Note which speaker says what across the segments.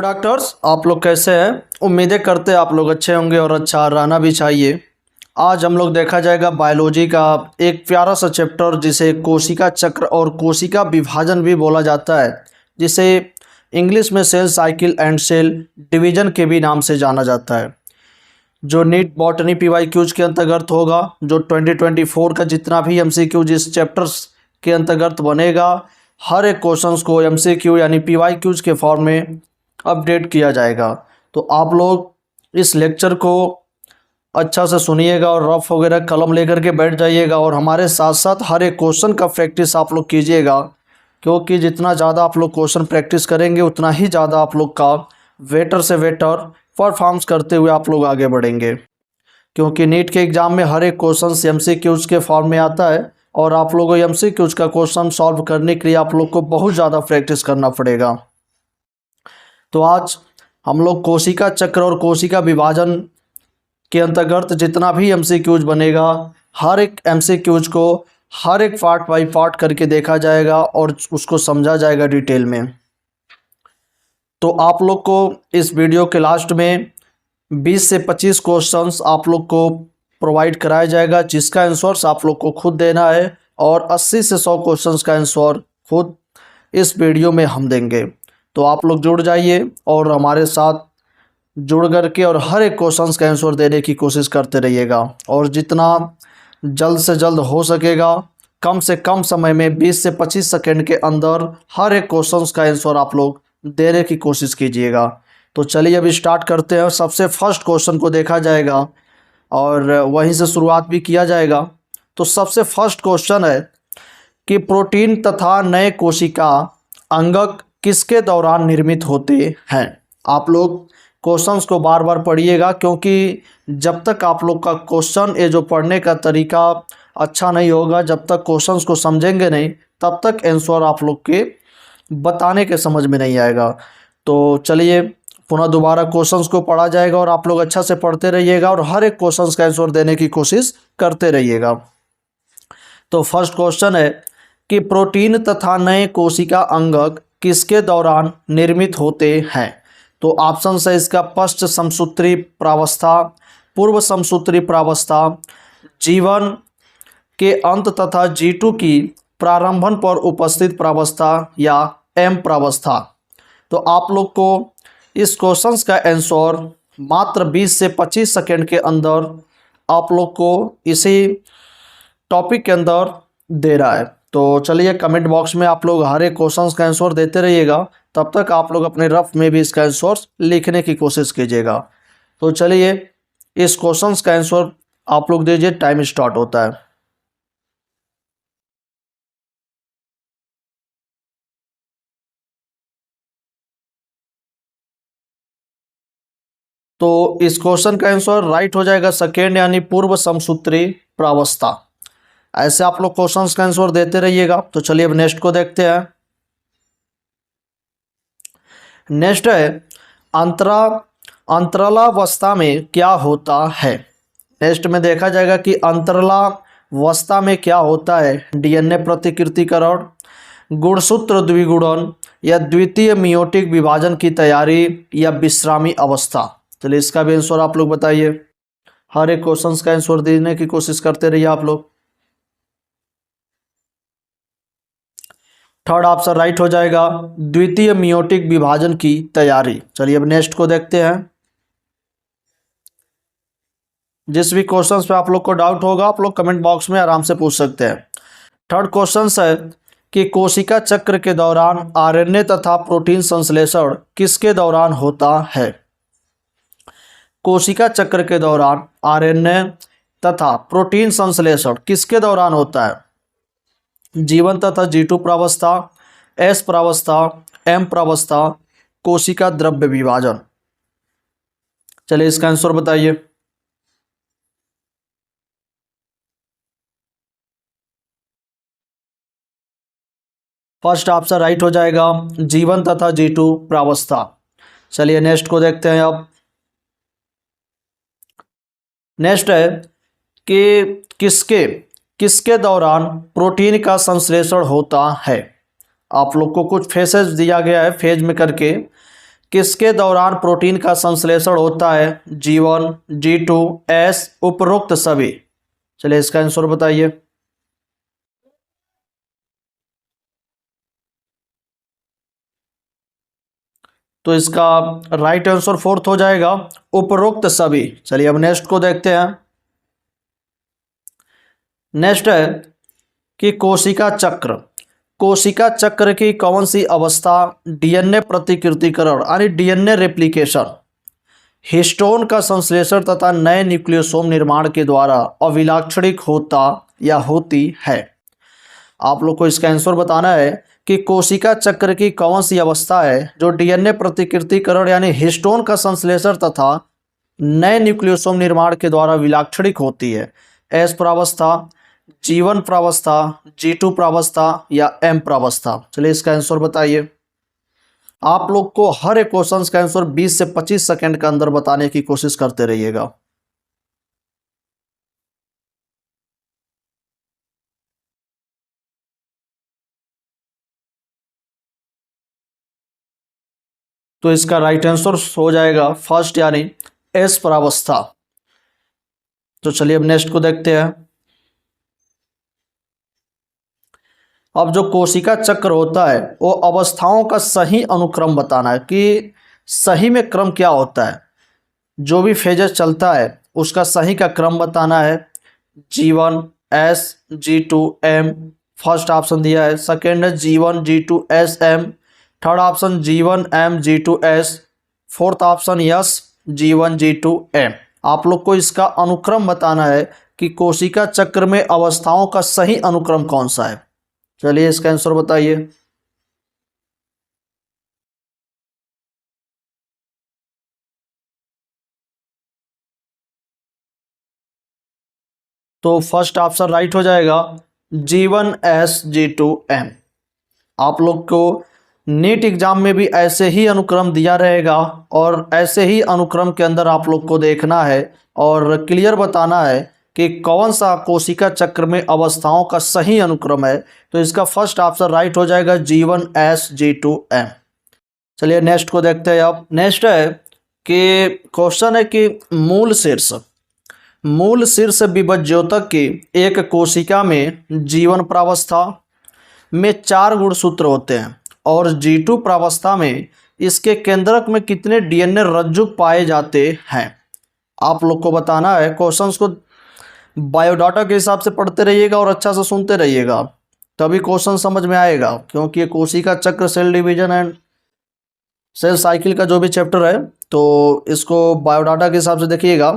Speaker 1: Hello doctors, आप लोग कैसे हैं। उम्मीदें करते हैं आप लोग अच्छे होंगे और अच्छा रहना भी चाहिए। आज हम लोग देखा जाएगा बायोलॉजी का एक प्यारा सा चैप्टर जिसे कोशिका चक्र और कोशिका विभाजन भी बोला जाता है, जिसे इंग्लिश में cell cycle and cell division के भी नाम से जाना जाता है। जो नीट बॉटनी PYQs के अंतर्गत होगा, जो 2024 का जितना भी MCQ जिस चैप्टर्स के अंतर्गत बनेगा, हर एक क्वेश्चंस को MCQ यानी PYQs के फॉर्म में अपडेट किया जाएगा। तो आप लोग इस लेक्चर को अच्छा से सुनिएगा और रफ वगैरह कलम लेकर के बैठ जाइएगा और हमारे साथ साथ हर एक क्वेश्चन का प्रैक्टिस आप लोग कीजिएगा, क्योंकि जितना ज़्यादा आप लोग क्वेश्चन प्रैक्टिस करेंगे उतना ही ज़्यादा आप लोग का बेटर से बेटर परफॉर्म्स करते हुए आप लोग आगे बढ़ेंगे। क्योंकि नीट के एग्ज़ाम में हर एक क्वेश्चन MCQs के फॉर्म में आता है और आप लोगों को MCQs का क्वेश्चन सॉल्व करने के लिए आप लोग को बहुत ज़्यादा प्रैक्टिस करना पड़ेगा। तो आज हम लोग कोशिका चक्र और कोशिका विभाजन के अंतर्गत जितना भी MCQs बनेगा, हर एक MCQs को हर एक पार्ट बाई पार्ट करके देखा जाएगा और उसको समझा जाएगा डिटेल में। तो आप लोग को इस वीडियो के लास्ट में 20 से 25 क्वेश्चंस आप लोग को प्रोवाइड कराया जाएगा, जिसका आंसर्स आप लोग को खुद देना है और 80 से 100 क्वेश्चंस का आंसर खुद इस वीडियो में हम देंगे। तो आप लोग जुड़ जाइए और हमारे साथ जुड़ करके और हर एक क्वेश्चंस का आंसर देने की कोशिश करते रहिएगा और जितना जल्द से जल्द हो सकेगा कम से कम समय में 20 से 25 सेकंड के अंदर हर एक क्वेश्चंस का आंसर आप लोग देने की कोशिश कीजिएगा। तो चलिए अभी स्टार्ट करते हैं। सबसे फर्स्ट क्वेश्चन को देखा जाएगा और वहीं से शुरुआत भी किया जाएगा। तो सबसे फर्स्ट क्वेश्चन है कि प्रोटीन तथा नए कोशिका अंगक किसके दौरान निर्मित होते हैं। आप लोग क्वेश्चंस को बार बार पढ़िएगा, क्योंकि जब तक आप लोग का क्वेश्चन ये जो पढ़ने का तरीका अच्छा नहीं होगा, जब तक क्वेश्चंस को समझेंगे नहीं तब तक आंसर आप लोग के बताने के समझ में नहीं आएगा। तो चलिए पुनः दोबारा क्वेश्चंस को पढ़ा जाएगा और आप लोग अच्छा से पढ़ते रहिएगा और हर एक क्वेश्चंस का आंसर देने की कोशिश करते रहिएगा। तो फर्स्ट क्वेश्चन है कि प्रोटीन तथा नए कोशिका अंगक किसके दौरान निर्मित होते हैं। तो ऑप्शन है इसका पश्च समसूत्री प्रावस्था, पूर्व समसूत्री प्रावस्था, जीवन के अंत तथा G2 की प्रारंभन पर उपस्थित प्रावस्था या M प्रावस्था। तो आप लोग को इस क्वेश्चंस का आंसर मात्र 20 से 25 सेकंड के अंदर आप लोग को इसी टॉपिक के अंदर दे रहा है। तो चलिए कमेंट बॉक्स में आप लोग हर एक क्वेश्चंस का आंसर देते रहिएगा, तब तक आप लोग अपने रफ में भी इसका आंसर लिखने की कोशिश कीजिएगा। तो चलिए इस क्वेश्चंस का आंसर आप लोग दीजिए, टाइम स्टार्ट होता है। तो इस क्वेश्चन का आंसर राइट हो जाएगा सेकेंड, यानी पूर्व समसूत्री प्रावस्था। ऐसे आप लोग क्वेश्चंस का आंसर देते रहिएगा। तो चलिए अब नेक्स्ट को देखते हैं। नेक्स्ट है अंतरालावस्था में क्या होता है। नेक्स्ट में देखा जाएगा कि अंतरालावस्था में क्या होता है। DNA प्रतिकृतिकरण, गुणसूत्र द्विगुणन या द्वितीय मियोटिक विभाजन की तैयारी या विश्रामी अवस्था। चलिए इसका भी आंसर आप लोग बताइए। हर एक क्वेश्चंस का आंसर देने की कोशिश करते रहिए आप लोग। थर्ड ऑप्शन राइट हो जाएगा, द्वितीय मियोटिक विभाजन की तैयारी। चलिए अब नेक्स्ट को देखते हैं। जिस भी क्वेश्चंस पे आप लोग को डाउट होगा आप लोग कमेंट बॉक्स में आराम से पूछ सकते हैं। थर्ड क्वेश्चन है कि कोशिका चक्र के दौरान RNA तथा प्रोटीन संश्लेषण किसके दौरान होता है। कोशिका चक्र के दौरान RNA तथा प्रोटीन संश्लेषण किसके दौरान होता है। जीवन तथा G2 प्रावस्था, S प्रावस्था, M प्रावस्था, कोशिका द्रव्य विभाजन। चलिए इसका आंसर बताइए। फर्स्ट ऑप्शन राइट हो जाएगा, जीवन तथा G2 प्रावस्था। चलिए नेक्स्ट को देखते हैं। अब नेक्स्ट है कि किसके दौरान प्रोटीन का संश्लेषण होता है। आप लोग को कुछ फेजेस दिया गया है फेज में करके किसके दौरान प्रोटीन का संश्लेषण होता है? G1, G2, S, उपरोक्त सभी। चलिए इसका आंसर बताइए। तो इसका राइट आंसर फोर्थ हो जाएगा, उपरोक्त सभी। चलिए अब नेक्स्ट को देखते हैं। नेक्स्ट है कि कोशिका चक्र। कोशिका चक्र की कौन सी अवस्था डीएनए प्रतिकृतिकरण यानी डीएनए रेप्लिकेशन, हिस्टोन का संश्लेषण तथा नए न्यूक्लियोसोम निर्माण के द्वारा अविलाक्षणिक होता या होती है? आप लोग को इसका आंसर बताना है कि कोशिका चक्र की कौन सी अवस्था है जो डीएनए प्रतिकृतिकरण यानी हिस्टोन का संश्लेषण तथा नए न्यूक्लियोसोम निर्माण के द्वारा विलाक्षणिक होती है? एस प्रावस्था, G1 प्रावस्था, G2 प्रावस्था या एम प्रावस्था? चलिए इसका आंसर बताइए। आप लोग को हर एक क्वेश्चन का आंसर 20 से 25 सेकंड के अंदर बताने की कोशिश करते रहिएगा। तो इसका राइट आंसर हो जाएगा फर्स्ट यानी एस प्रावस्था। तो चलिए अब नेक्स्ट को देखते हैं। अब जो कोशिका चक्र होता है वो अवस्थाओं का सही अनुक्रम बताना है कि सही में क्रम क्या होता है, जो भी फेजेस चलता है उसका सही का क्रम बताना है। G1 S, G2 M first option दिया है, सेकेंड है G1 G2 S M, third option G1 M G2 S, fourth option yes G1 G2 M। आप लोग को इसका अनुक्रम बताना है कि कोशिका चक्र में अवस्थाओं का सही अनुक्रम कौन सा है। चलिए इसका आंसर बताइए। तो फर्स्ट ऑप्शन राइट हो जाएगा G1 S G2 M। आप लोग को नीट एग्जाम में भी ऐसे ही अनुक्रम दिया रहेगा और ऐसे ही अनुक्रम के अंदर आप लोग को देखना है और क्लियर बताना है कि कौन सा कोशिका चक्र में अवस्थाओं का सही अनुक्रम है। तो इसका फर्स्ट ऑप्शन राइट हो जाएगा G1 S G2 M। चलिए नेक्स्ट को देखते हैं। अब नेक्स्ट है कि क्वेश्चन है कि मूल शीर्ष विभज्योतक की एक कोशिका में G1 प्रावस्था में 4 गुणसूत्र होते हैं और G2 प्रावस्था में इसके केंद्रक में कितने डीएनए रज्जुक पाए जाते हैं? आप लोग को बताना है। क्वेश्चंस को बायोडाटा के हिसाब से पढ़ते रहिएगा और अच्छा से सुनते रहिएगा, तभी क्वेश्चन समझ में आएगा। क्योंकि ये कोशिका चक्र, cell division and cell cycle का जो भी चैप्टर है, तो इसको बायोडाटा के हिसाब से देखिएगा।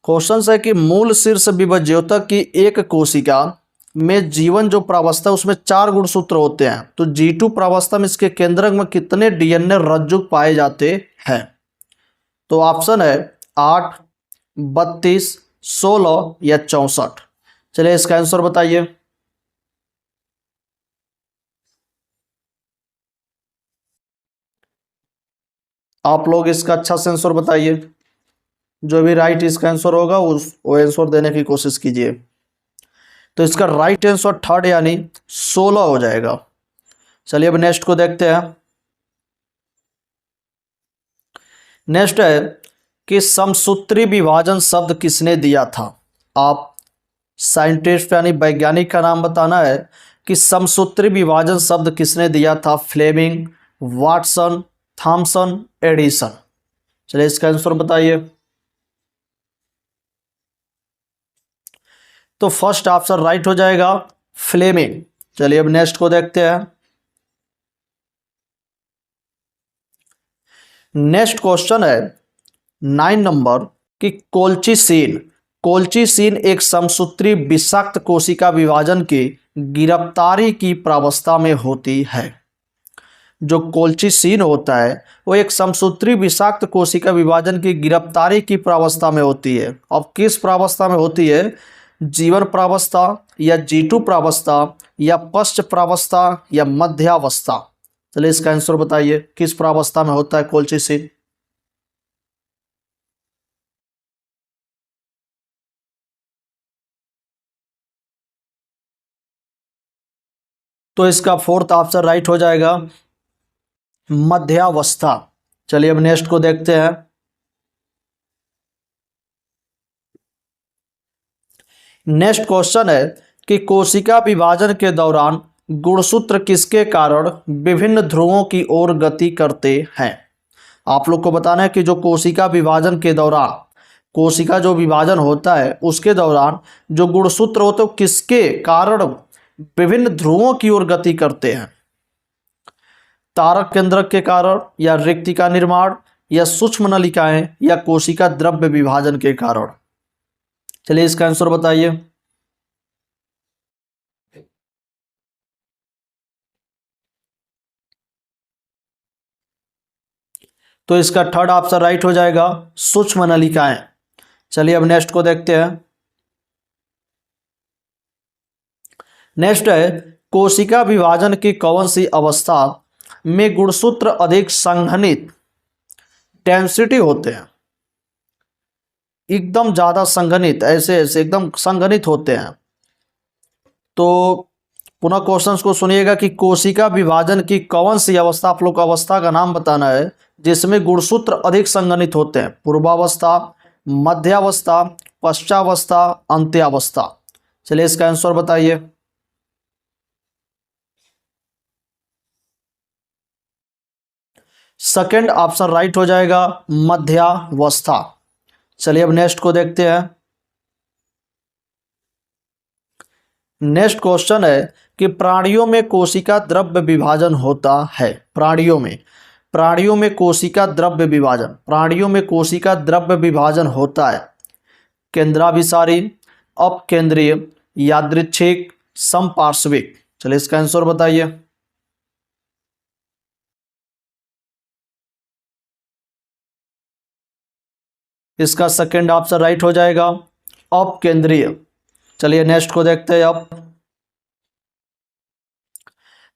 Speaker 1: क्वेश्चन है कि मूल शीर्ष विभज्योतक की एक कोशिका में जीवन जो प्रावस्था है उसमें 4 गुणसूत्र होते हैं, तो G2 प्रावस्था में इसके केंद्रक में कितने डीएनए रज्जुक पाए जाते हैं? तो ऑप्शन है 8, 32, 16 या 64। चलिए इसका आंसर बताइए। आप लोग इसका अच्छा से आंसर बताइए। जो भी राइट इसका आंसर होगा वो आंसर देने की कोशिश कीजिए। तो इसका राइट आंसर थर्ड यानी 16 हो जाएगा। चलिए अब नेक्स्ट को देखते हैं। नेक्स्ट है कि समसूत्री विभाजन शब्द किसने दिया था? आप साइंटिस्ट यानी वैज्ञानिक का नाम बताना है कि समसूत्री विभाजन शब्द किसने दिया था। Fleming, Watson, Thomson, Edison? चलिए इसका आंसर बताइए। तो फर्स्ट ऑप्शन राइट हो जाएगा, फ्लेमिंग। चलिए अब नेक्स्ट को देखते हैं। नेक्स्ट क्वेश्चन है 9 नंबर कि कोल्चिसीन एक समसूत्री विषाक्त कोशिका विभाजन की गिरफ्तारी की प्रावस्था में होती है। जो कोल्चिसीन होता है वो एक समसूत्री विषाक्त कोशिका विभाजन की गिरफ्तारी की प्रावस्था में होती है। अब किस प्रावस्था में होती है? G1 प्रावस्था या G2 प्रावस्था या पश्च प्रावस्था या मध्यावस्था? चलिए इसका आंसर बताइए, किस प्रावस्था में होता है कोल्चिसीन? तो इसका फोर्थ ऑप्शन राइट हो जाएगा, मध्यावस्था। चलिए अब नेक्स्ट को देखते हैं। नेक्स्ट क्वेश्चन है कि कोशिका विभाजन के दौरान गुणसूत्र किसके कारण विभिन्न ध्रुवों की ओर गति करते हैं। आप लोग को बताना है कि जो कोशिका विभाजन के दौरान, कोशिका जो विभाजन होता है उसके दौरान जो गुणसूत्र होते हैं किसके कारण विभिन्न ध्रुवों की ओर गति करते हैं। तारक केंद्रक के कारण, या रिक्तिका निर्माण, या सूक्ष्म नलिकाएं, या कोशिका द्रव्य विभाजन के कारण। चलिए इसका आंसर बताइए। तो इसका थर्ड ऑप्शन राइट हो जाएगा, सूक्ष्म नलिकाएं। चलिए अब नेक्स्ट को देखते हैं। नेक्स्ट है कोशिका विभाजन की कौन सी अवस्था में गुणसूत्र अधिक संघनित डेंसिटी होते हैं। एकदम ज्यादा संघनित, ऐसे ऐसे एकदम संघनित होते हैं। तो पुनः क्वेश्चंस को सुनिएगा कि कोशिका विभाजन की कौन सी अवस्था, आप लोग को अवस्था का नाम बताना है, जिसमें गुणसूत्र अधिक संघनित होते हैं। पूर्वावस्था, मध्यावस्था, पश्चावस्था, अंत्यावस्था। चलिए इसका आंसर बताइए। सेकंड ऑप्शन राइट हो जाएगा, मध्यावस्था। चलिए अब नेक्स्ट को देखते हैं। नेक्स्ट क्वेश्चन है कि प्राणियों में कोशिका द्रव्य विभाजन होता है। प्राणियों में कोशिका द्रव्य विभाजन, प्राणियों में कोशिका द्रव्य विभाजन होता है। केंद्राभिसारी, अपकेंद्रीय, यादृच्छिक, समपार्श्विक। चलिए इसका आंसर बताइए। इसका सेकंड ऑप्शन राइट हो जाएगा, अपकेंद्रीय। चलिए नेक्स्ट को देखते हैं। अब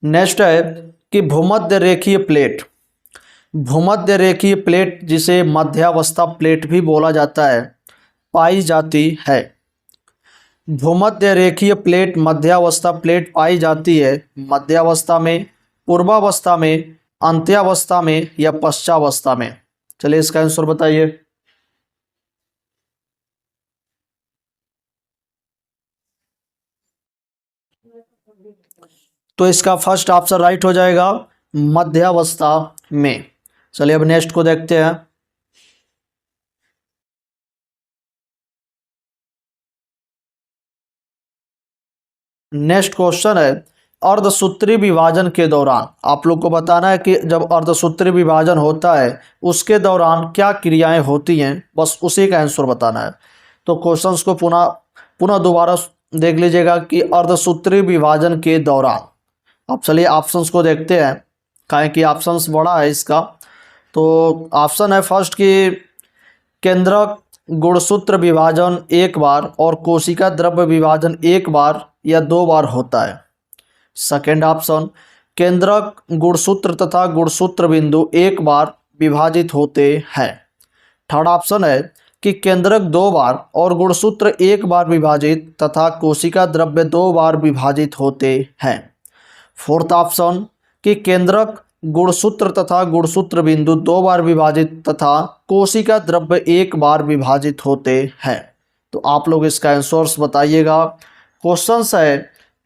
Speaker 1: नेक्स्ट है कि भूमध्य रेखीय प्लेट, भूमध्य रेखीय प्लेट जिसे मध्यावस्था प्लेट भी बोला जाता है, पाई जाती है। भूमध्य रेखीय प्लेट मध्यावस्था प्लेट पाई जाती है मध्यावस्था में, पूर्वावस्था में, अंत्यावस्था में, या पश्चावस्था में। चलिए इसका आंसर बताइए। तो इसका फर्स्ट ऑप्शन राइट हो जाएगा, मध्यावस्था में। चलिए अब नेक्स्ट को देखते हैं। नेक्स्ट क्वेश्चन है अर्धसूत्री विभाजन के दौरान, आप लोग को बताना है कि जब अर्धसूत्री विभाजन होता है उसके दौरान क्या क्रियाएं होती हैं, बस उसी का आंसर बताना है। तो क्वेश्चंस को पुनः दोबारा देख लीजिएगा कि अर्धसूत्री विभाजन के दौरान। अब चलिए ऑप्शंस को देखते हैं, काहे कि ऑप्शंस बड़ा है इसका। तो ऑप्शन है फर्स्ट कि केंद्रक गुणसूत्र विभाजन एक बार और कोशिका द्रव्य विभाजन एक बार या दो बार होता है। सेकेंड ऑप्शन, केंद्रक गुणसूत्र तथा गुणसूत्र बिंदु एक बार विभाजित होते हैं। थर्ड ऑप्शन है कि केंद्रक दो बार और गुणसूत्र एक बार विभाजित तथा कोशिका द्रव्य दो बार विभाजित होते हैं। फोर्थ ऑप्शन कि केंद्रक गुणसूत्र तथा गुणसूत्र बिंदु दो बार विभाजित तथा कोशिका द्रव्य एक बार विभाजित होते हैं। तो आप लोग इसका आंसर्स बताइएगा। क्वेश्चन है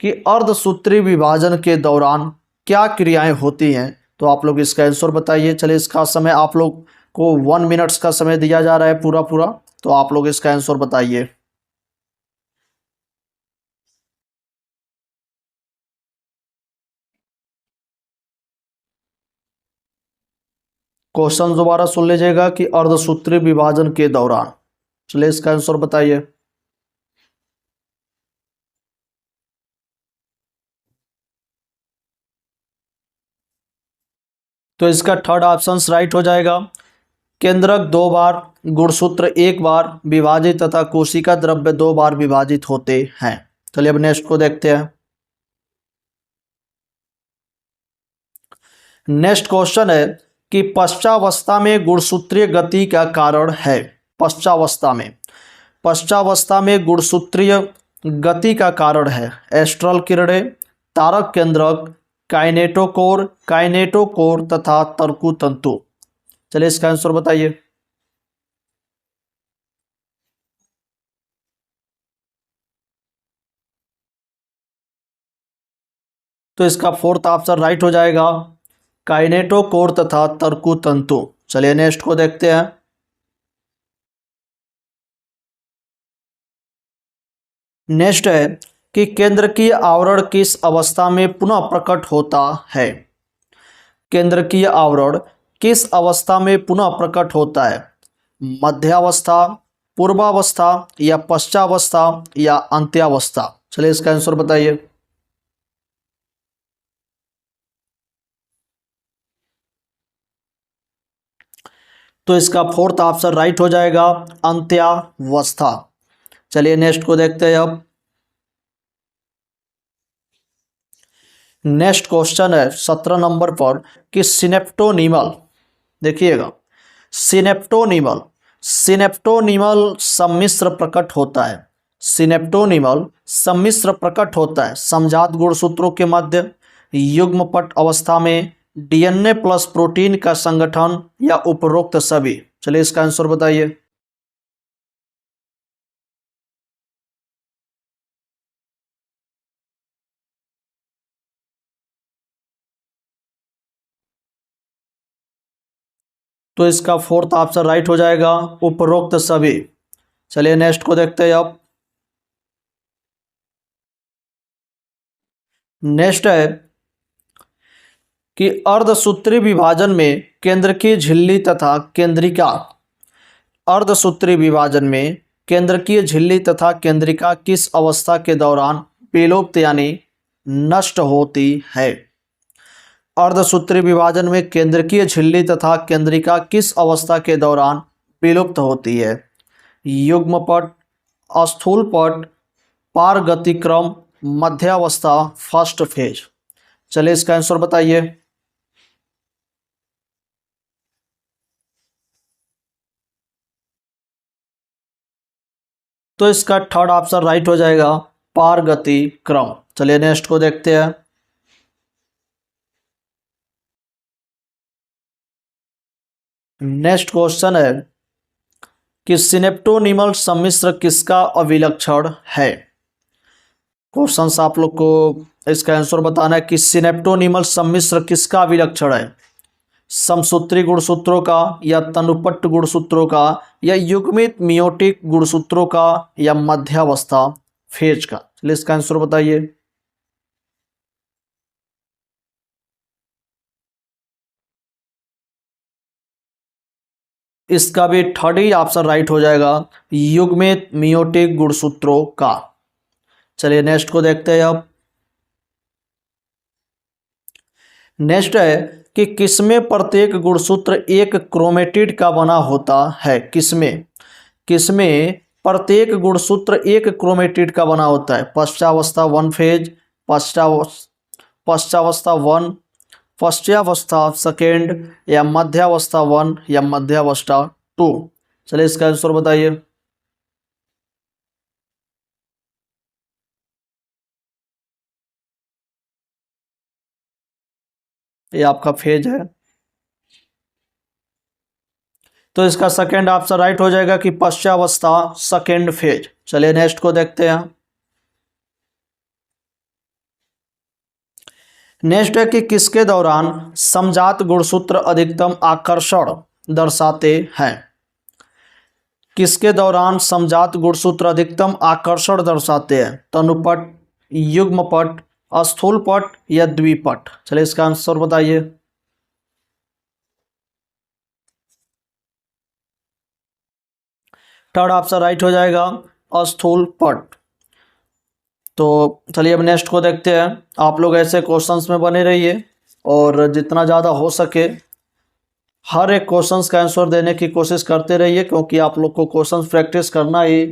Speaker 1: कि अर्धसूत्री विभाजन के दौरान क्या क्रियाएं होती हैं, तो आप लोग इसका आंसर बताइए। चलिए इसका समय आप लोग को 1 मिनट्स का समय दिया जा रहा है पूरा, तो आप लोग इसका आंसर बताइए। क्वेश्चन दोबारा सुन लीजिएगा कि अर्धसूत्री विभाजन के दौरान। चलिए इसका आंसर बताइए। तो इसका थर्ड ऑप्शन राइट हो जाएगा, केंद्रक दो बार, गुणसूत्र एक बार विभाजित तथा कोशिका द्रव्य दो बार विभाजित होते हैं। चलिए अब नेक्स्ट को देखते हैं। नेक्स्ट क्वेश्चन है कि पश्चावस्था में गुणसूत्रीय गति का कारण है। पश्चावस्था में गुणसूत्रीय गति का कारण है एस्ट्रल किरणें, तारक केंद्रक, काइनेटोकोर तथा तर्कु तंतु। चलिए इसका आंसर बताइए। तो इसका फोर्थ ऑप्शन राइट हो जाएगा, काइनेटोकोर तथा तर्कु तंतु। चलिए नेक्स्ट को देखते हैं। नेक्स्ट है कि केंद्रकीय आवरण किस अवस्था में पुनः प्रकट होता है। केंद्रकीय आवरण किस अवस्था में पुनः प्रकट होता है? मध्यावस्था, पूर्वावस्था या पश्चावस्था या अंत्यावस्था? चलिए इसका आंसर बताइए। तो इसका फोर्थ ऑप्शन राइट हो जाएगा, अंत्यावस्था। चलिए नेक्स्ट को देखते हैं अब। नेक्स्ट क्वेश्चन है 17 नंबर पर कि सिनेप्टोनीमल, देखिएगा, सिनेप्टोनीमल सिनेप्टोनीमल सम्मिश्र प्रकट होता है। सिनेप्टोनीमल सम्मिश्र प्रकट होता है समजात गुणसूत्रों के मध्य, युग्मपट अवस्था में, डीएनए प्लस प्रोटीन का संगठन या उपरोक्त सभी? चलिए इसका आंसर बताइए। तो इसका फोर्थ ऑप्शन राइट हो जाएगा, उपरोक्त सभी। चलिए नेक्स्ट को देखते हैं अब। नेक्स्ट है कि अर्धसूत्री विभाजन में केंद्रकीय झिल्ली तथा केंद्रिका, अर्धसूत्री विभाजन में केंद्रकीय झिल्ली तथा केंद्रिका किस अवस्था के दौरान विलुप्त यानी नष्ट होती है? अर्धसूत्री विभाजन में केंद्रकीय झिल्ली तथा केंद्रिका किस अवस्था के दौरान विलुप्त होती है? युग्मपट, स्थूलपट, पारगतिक्रम, मध्यावस्था, फर्स्ट फेज? चलिए इसका आंसर बताइए। तो इसका थर्ड ऑप्शन राइट हो जाएगा, पारगतिक्रम। चलिए नेक्स्ट को देखते हैं। नेक्स्ट क्वेश्चन है कि सिनेप्टोनीमल सम्मिश्र किसका अभिलक्षण है? क्वेश्चंस आप लोग को इसका आंसर बताना है कि सिनेप्टोनीमल सम्मिश्र किसका अभिलक्षण है? समसूत्री गुणसूत्रों का या तनुपट्ट गुणसूत्रों का या युग्मित मियोटिक गुणसूत्रों का या मध्यावस्था फेज का? चलिए इसका आंसर बताइए। इसका भी थर्ड ही ऑप्शन राइट हो जाएगा, युग्मित मियोटिक गुणसूत्रों का। चलिए नेक्स्ट को देखते हैं अब। नेक्स्ट है कि किसमें प्रत्येक गुणसूत्र एक क्रोमेटिड का बना होता है? किसमें किसमें प्रत्येक गुणसूत्र एक क्रोमेटिड का बना होता है? पश्चावस्था वन फेज, पश्चावस्था वन, पश्चावस्था सेकेंड या मध्यावस्था वन या मध्यावस्था टू? चलिए इसका आंसर बताइए। ये आपका फेज है, तो इसका सेकेंड ऑप्शन राइट हो जाएगा कि पश्चावस्था सेकेंड फेज। चलिए नेक्स्ट को देखते हैं। नेक्स्ट है कि किसके दौरान समजात गुणसूत्र अधिकतम आकर्षण दर्शाते हैं? किसके दौरान समजात गुणसूत्र अधिकतम आकर्षण दर्शाते हैं? तनुपट, युग्मपट, स्थूलपट या द्विपट? चलिए इसका आंसर बताइए। थर्ड ऑप्शन राइट हो जाएगा, स्थूलपट। तो चलिए अब नेक्स्ट को देखते हैं। आप लोग ऐसे क्वेश्चंस में बने रहिए और जितना ज़्यादा हो सके हर एक क्वेश्चंस का आंसर देने की कोशिश करते रहिए, क्योंकि आप लोग को क्वेश्चंस प्रैक्टिस करना ही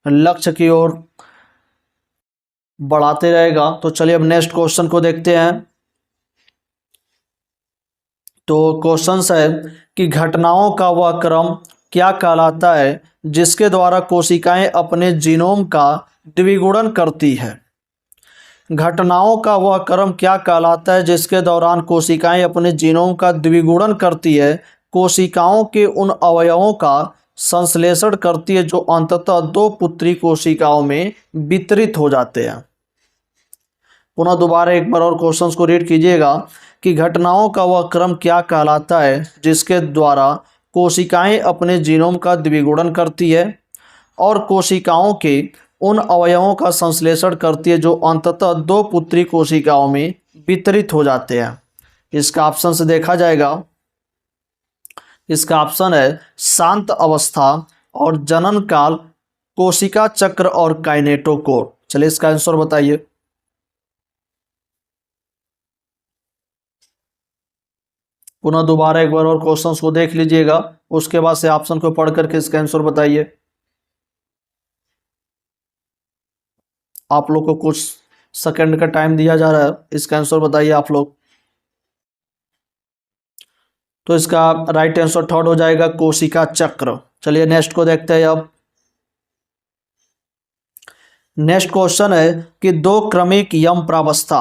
Speaker 1: लक्ष्य की ओर बढ़ाते रहेगा। तो चलिए अब नेक्स्ट क्वेश्चन को देखते हैं। तो क्वेश्चंस है कि घटनाओं का वह क्रम क्या कहलाता है जिसके द्वारा कोशिकाएं अपने जीनोम का द्विगुणन करती है? घटनाओं का वह क्रम क्या कहलाता है जिसके दौरान कोशिकाएं अपने जीनोम का द्विगुणन करती है? कोशिकाओं के उन अवयवों का संश्लेषण करती है जो अंततः दो पुत्री कोशिकाओं में वितरित हो जाते हैं। पुनः दोबारा एक बार और क्वेश्चंस को रीड कीजिएगा कि घटनाओं का वह क्रम क्या कहलाता है जिसके द्वारा कोशिकाएं अपने जीनोम का द्विगुणन करती है और कोशिकाओं के उन अवयवों का संश्लेषण करती है जो अंततः दो पुत्री कोशिकाओं में वितरित हो जाते हैं। इसका ऑप्शन से देखा जाएगा, इसका ऑप्शन है शांत अवस्था और जनन काल, कोशिका चक्र और काइनेटोकोर। चलिए इसका आंसर बताइए। पुनः दोबारा एक बार और क्वेश्चंस को देख लीजिएगा, उसके बाद से ऑप्शन को पढ़ करके इसका आंसर बताइए। आप लोग को कुछ सेकंड का टाइम दिया जा रहा है, इसका आंसर बताइए आप लोग। तो इसका राइट आंसर थर्ड हो जाएगा कोशिका चक्र। चलिए नेक्स्ट को देखते हैं अब। नेक्स्ट क्वेश्चन है कि दो क्रमिक यम प्रावस्था,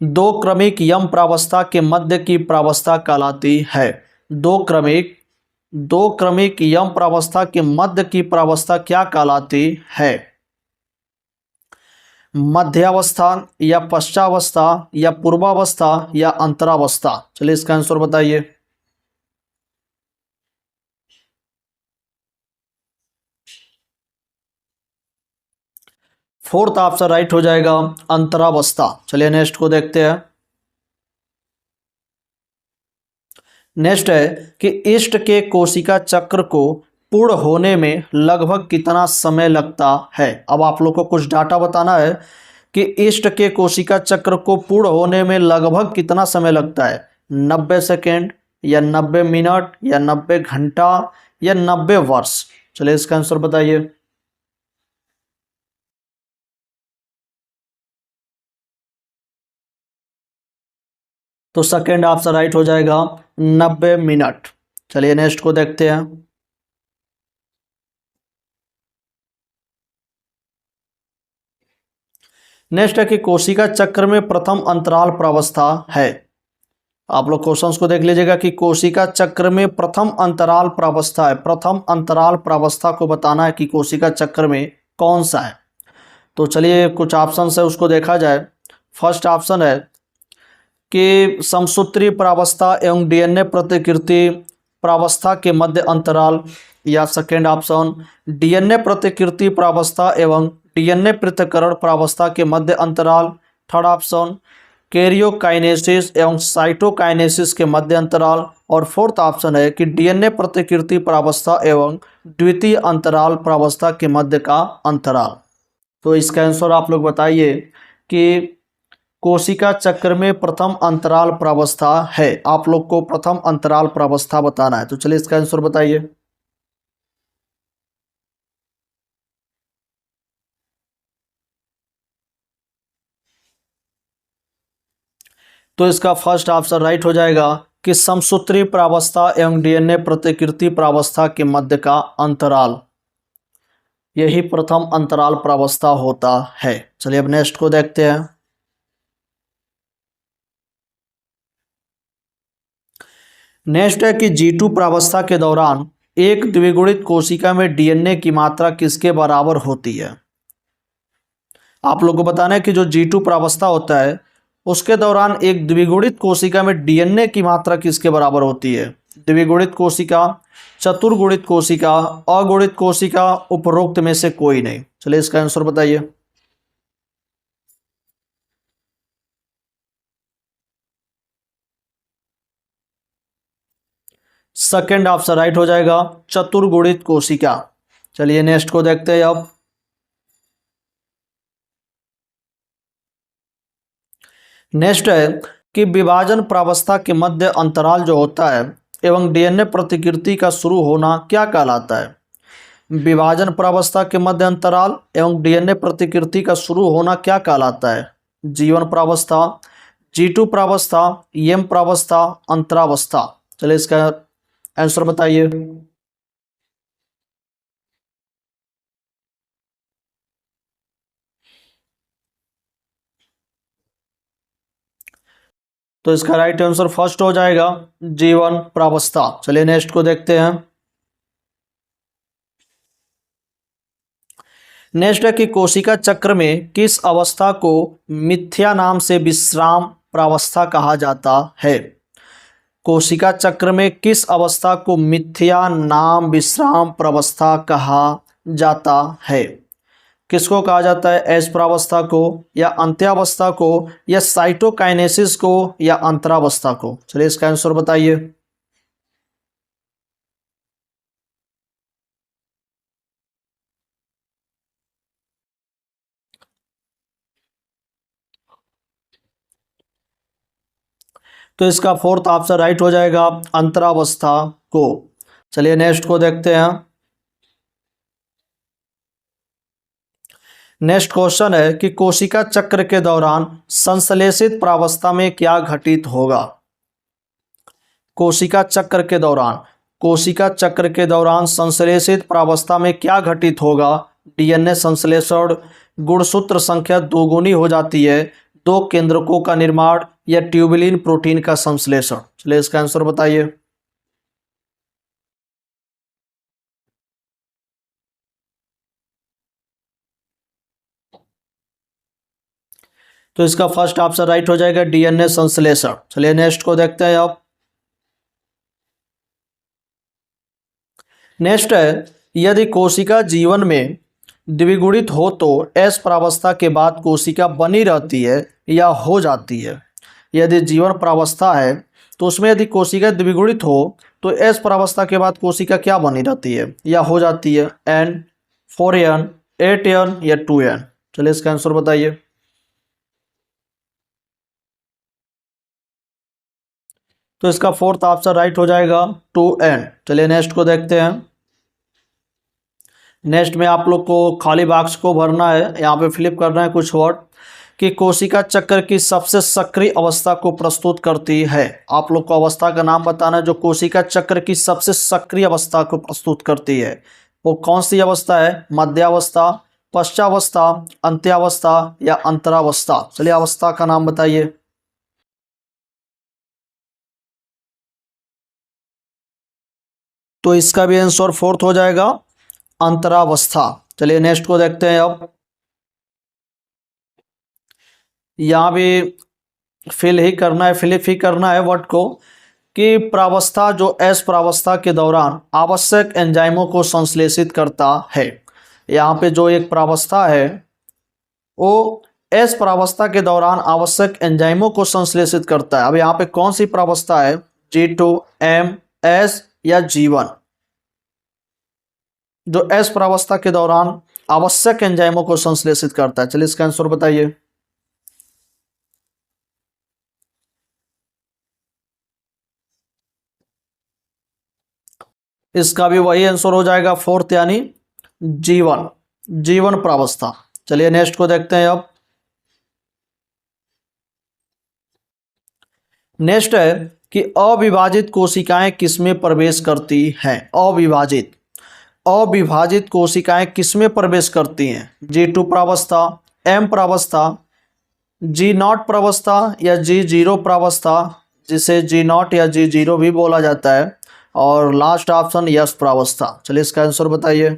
Speaker 1: दो क्रमिक यम प्रावस्था के मध्य की प्रावस्था कहलाती है। दो क्रमिक दो क्रमिक यम प्रावस्था के मध्य की प्रावस्था क्या कहलाती है? मध्यावस्था या पश्चावस्था या पूर्वावस्था या अंतरावस्था? चलिए इसका आंसर बताइए। फोर्थ ऑप्शन राइट हो जाएगा अंतरावस्था। चलिए नेक्स्ट को देखते हैं। नेक्स्ट है कि ईस्ट के कोशिका चक्र को पूर्ण होने में लगभग कितना समय लगता है? अब आप लोग को कुछ डाटा बताना है कि ईस्ट के कोशिका चक्र को पूर्ण होने में लगभग कितना समय लगता है। 90 सेकेंड या 90 मिनट या 90 घंटा या 90 वर्ष? चलिए इसका आंसर बताइए। तो सेकेंड ऑप्शन राइट हो जाएगा 90 मिनट। चलिए नेक्स्ट को देखते हैं। नेक्स्ट है कि कोशिका चक्र में प्रथम अंतराल प्रावस्था है। आप लोग क्वेश्चंस को देख लीजिएगा कि कोशिका चक्र में प्रथम अंतराल प्रावस्था है। प्रथम अंतराल प्रावस्था को बताना है कि कोशिका चक्र में कौन सा है। तो चलिए कुछ ऑप्शन है उसको देखा जाए। फर्स्ट ऑप्शन है कि समसूत्री प्रावस्था एवं डीएनए प्रतिकृति प्रावस्था के मध्य अंतराल, या सेकेंड ऑप्शन डीएनए प्रतिकृति प्रावस्था एवं डीएनए पृथक्करण प्रावस्था के मध्य अंतराल। थर्ड ऑप्शन कैरियोकाइनेसिस एवं साइटोकाइनेसिस के मध्य अंतराल। और फोर्थ ऑप्शन है कि डीएनए प्रतिकृति प्रावस्था एवं द्वितीय अंतराल प्रावस्था के मध्य का अंतराल। तो इसका आंसर आप लोग बताइए कि कोशिका चक्र में प्रथम अंतराल प्रावस्था है। आप लोग को प्रथम अंतराल प्रावस्था बताना है। तो चलिए इसका आंसर बताइए। तो इसका फर्स्ट ऑप्शन राइट हो जाएगा कि समसूत्री प्रावस्था एवं डीएनए प्रतिकृति प्रावस्था के मध्य का अंतराल, यही प्रथम अंतराल प्रावस्था होता है। चलिए अब नेक्स्ट को देखते हैं। नेक्स्ट है कि G2 प्रावस्था के दौरान एक द्विगुणित कोशिका में डीएनए की मात्रा किसके बराबर होती है? आप लोग को बताना है कि जो G2 प्रावस्था होता है उसके दौरान एक द्विगुणित कोशिका में डीएनए की मात्रा किसके बराबर होती है? द्विगुणित कोशिका, चतुर्गुणित कोशिका, अगुणित कोशिका, उपरोक्त में से कोई नहीं? चलिए इसका आंसर बताइए। सेकेंड ऑप्शन राइट हो जाएगा चतुर्गुणित कोशिका। चलिए नेक्स्ट को देखते हैं अब। नेक्स्ट है कि विभाजन प्रावस्था के मध्य अंतराल जो होता है एवं डीएनए प्रतिकृति का शुरू होना क्या कहलाता है? विभाजन प्रावस्था के मध्य अंतराल एवं डीएनए प्रतिकृति का शुरू होना क्या कहलाता है? जीवन प्रावस्था, G2 प्रावस्था, एम प्रावस्था, अंतरावस्था? चलिए इसका आंसर बताइए। तो इसका राइट आंसर फर्स्ट हो जाएगा जीवन प्रावस्था। चलिए नेक्स्ट को देखते हैं। नेक्स्ट है कि कोशिका चक्र में किस अवस्था को मिथ्या नाम से विश्राम प्रावस्था कहा जाता है। कोशिका चक्र में किस अवस्था को मिथ्या नाम विश्राम प्रावस्था कहा जाता है। किसको कहा जाता है, एस प्रावस्था को, या अंत्यावस्था को, या साइटोकाइनेसिस को, या अंतरावस्था को। चलिए इसका आंसर बताइए। तो इसका फोर्थ ऑप्शन राइट हो जाएगा अंतरावस्था को। चलिए नेक्स्ट को देखते हैं। नेक्स्ट क्वेश्चन है कि कोशिका चक्र के दौरान संश्लेषित प्रावस्था में क्या घटित होगा। कोशिका चक्र के दौरान, कोशिका चक्र के दौरान संश्लेषित प्रावस्था में क्या घटित होगा। डीएनए संश्लेषण, गुणसूत्र संख्या दोगुनी हो जाती है, दो केंद्रकों का निर्माण, या ट्यूबुलिन प्रोटीन का संश्लेषण। चलिए इसका आंसर बताइए। तो इसका फर्स्ट ऑप्शन राइट हो जाएगा डीएनए संश्लेषण। चलिए नेक्स्ट को देखते हैं अब। नेक्स्ट है, यदि कोशिका जीवन में द्विगुणित हो तो एस प्रावस्था के बाद कोशिका बनी रहती है या हो जाती है। यदि जीवन प्रावस्था है तो उसमें यदि कोशिका द्विगुणित हो तो एस प्रावस्था के बाद कोशिका क्या बनी रहती है या हो जाती है। एन, 4n, 8n या 2n। चलिए इसका आंसर बताइए। तो इसका फोर्थ ऑप्शन राइट हो जाएगा 2n। चलिए नेक्स्ट को देखते हैं। नेक्स्ट में आप लोग को खाली बॉक्स को भरना है, यहाँ पे फिलिप करना है कुछ वर्ड कि कोशिका चक्र की सबसे सक्रिय अवस्था को प्रस्तुत करती है। आप लोग को अवस्था का नाम बताना है जो कोशिका चक्र की सबसे सक्रिय अवस्था को प्रस्तुत करती है। वो कौन सी अवस्था है, मध्यावस्था, पश्चावस्था, अंत्यावस्था या अंतरावस्था। चलिए अवस्था का नाम बताइए। तो इसका भी आंसर फोर्थ हो जाएगा अंतरावस्था। चलिए नेक्स्ट को देखते हैं अब। यहाँ भी फिल ही करना है, फिलिप ही करना है वर्ड को कि प्रावस्था जो एस प्रावस्था के दौरान आवश्यक एंजाइमों को संश्लेषित करता है। यहाँ पे जो एक प्रावस्था है वो एस प्रावस्था के दौरान आवश्यक एंजाइमों को संश्लेषित करता है। अब यहाँ पे कौन सी प्रावस्था है, G2, M, S या G1। जो एस प्रावस्था के दौरान आवश्यक एंजाइमों को संश्लेषित करता है। चलिए इसका आंसर बताइए। इसका भी वही आंसर हो जाएगा फोर्थ, यानी जीवन, जीवन प्रावस्था। चलिए नेक्स्ट को देखते हैं अब। नेक्स्ट है कि अविभाजित कोशिकाएं किसमें प्रवेश करती हैं। अविभाजित, अविभाजित कोशिकाएं किसमें प्रवेश करती हैं। G2 प्रावस्था, M प्रावस्था, G0 प्रावस्था या G0 प्रावस्था, जिसे G0 या G0 भी बोला जाता है, और लास्ट ऑप्शन यस प्रावस्था। चलिए इसका आंसर बताइए।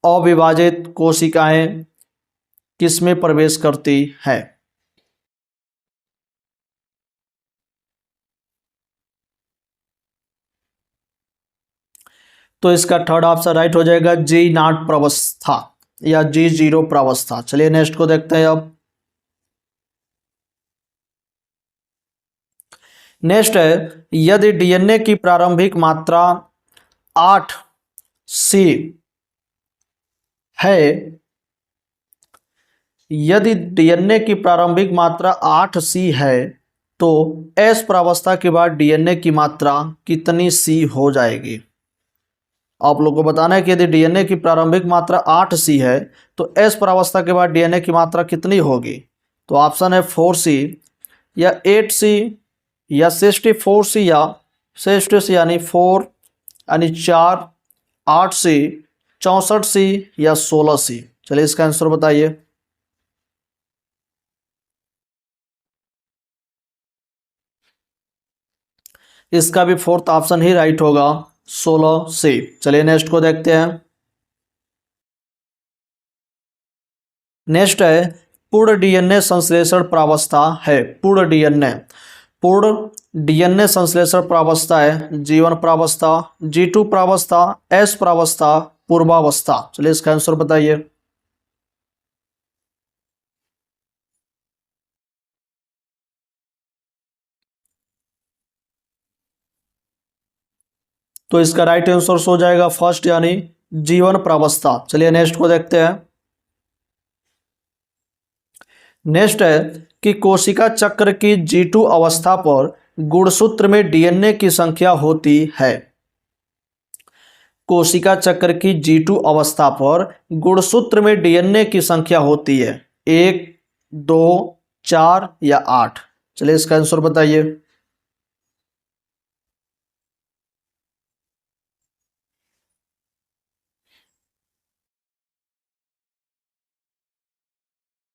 Speaker 1: अविभाजित कोशिकाएं किसमें प्रवेश करती है। तो इसका थर्ड ऑप्शन राइट हो जाएगा G0 प्रावस्था या G0 प्रावस्था। चलिए नेक्स्ट को देखते हैं अब। नेक्स्ट है, यदि डीएनए की प्रारंभिक मात्रा 8C है, यदि डीएनए की प्रारंभिक मात्रा 8C है तो एस प्रावस्था के बाद डीएनए की मात्रा कितनी C हो जाएगी। आप लोग को बताना है कि यदि डीएनए की प्रारंभिक मात्रा 8C है तो एस प्रावस्था के बाद डीएनए की मात्रा कितनी होगी। तो ऑप्शन है 4C या 8C या 64C या 60C यानी 4 यानी 4, 8C, 64C या 16C। चलिए इसका आंसर बताइए। इसका भी फोर्थ ऑप्शन ही राइट होगा, 16C। चलिए नेक्स्ट को देखते हैं। नेक्स्ट है पूर्ण डीएनए संश्लेषण प्रावस्था है। पूर्ण डीएनए संश्लेषण प्रावस्था है जीवन प्रावस्था, G2 प्रावस्था, S प्रावस्था, पूर्वावस्था। चलिए इसका आंसर बताइए। तो इसका राइट आंसर हो जाएगा फर्स्ट यानी जीवन प्रावस्था। चलिए नेक्स्ट को देखते हैं। नेक्स्ट है कि कोशिका चक्र की G2 अवस्था पर गुणसूत्र में डीएनए की संख्या होती है। कोशिका चक्र की G2 अवस्था पर गुणसूत्र में डीएनए की संख्या होती है 1, 2, 4 या 8। चलिए इसका आंसर बताइए।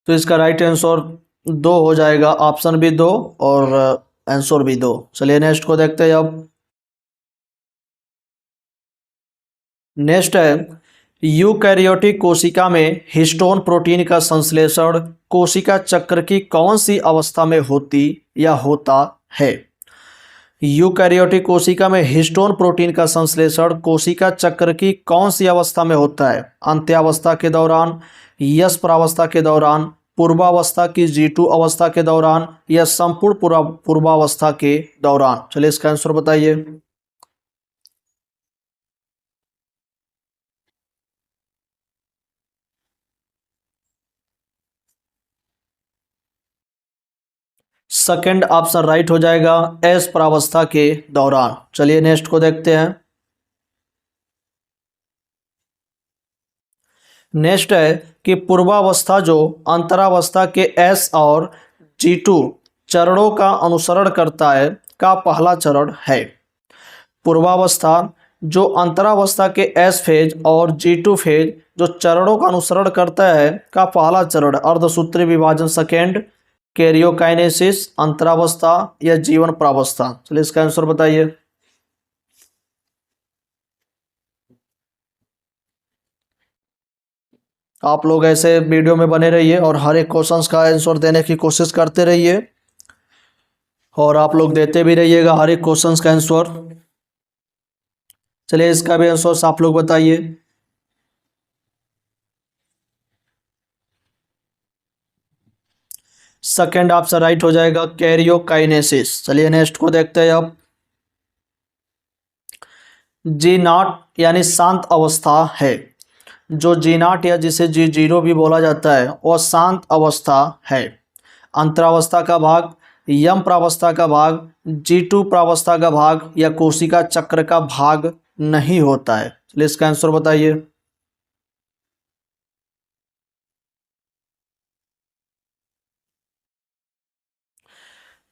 Speaker 1: तो इसका राइट आंसर 2 हो जाएगा, ऑप्शन भी 2 और आंसर भी 2। चलिए नेक्स्ट को देखते हैं अब। नेक्स्ट है यूकैरियोटिक कोशिका में हिस्टोन प्रोटीन का संश्लेषण कोशिका चक्र की कौन सी अवस्था में होती या होता है। यूकैरियोटिक कोशिका में हिस्टोन प्रोटीन का संश्लेषण कोशिका चक्र की कौन सी अवस्था में होता है। अंत्यावस्था के दौरान, यस प्रावस्था के दौरान, पूर्वावस्था की G2 अवस्था के दौरान या संपूर्ण पूर्वावस्था के दौरान। चलिए इसका आंसर बताइए। सेकंड ऑप्शन राइट हो जाएगा, एस प्रावस्था के दौरान। चलिए नेक्स्ट को देखते हैं। नेक्स्ट है कि पूर्वावस्था जो अंतरावस्था के एस और G2 चरणों का अनुसरण करता है का पहला चरण है। पूर्वावस्था जो अंतरावस्था के एस फेज और G2 फेज जो चरणों का अनुसरण करता है का पहला चरण अर्धसूत्री विभाजन सेकेंड, कैरियोकाइनेसिस, अंतरावस्था या जीवन प्रावस्था। चलिए इसका आंसर बताइए। आप लोग ऐसे वीडियो में बने रहिए और हर एक क्वेश्चंस का आंसर देने की कोशिश करते रहिए और आप लोग देते भी रहिएगा हर एक क्वेश्चंस का आंसर। चलिए इसका भी आंसर आप लोग बताइए। सेकंड ऑप्शन राइट हो जाएगा, कैरियोकाइनेसिस। चलिए नेक्स्ट को देखते हैं अब। G0 यानी शांत अवस्था है। जो G0 या जिसे G0 भी बोला जाता है वह शांत अवस्था है। अंतरावस्था का भाग, यम प्रावस्था का भाग, G2 प्रावस्था का भाग या कोशिका चक्र का भाग नहीं होता है। चलिए इसका आंसर बताइए।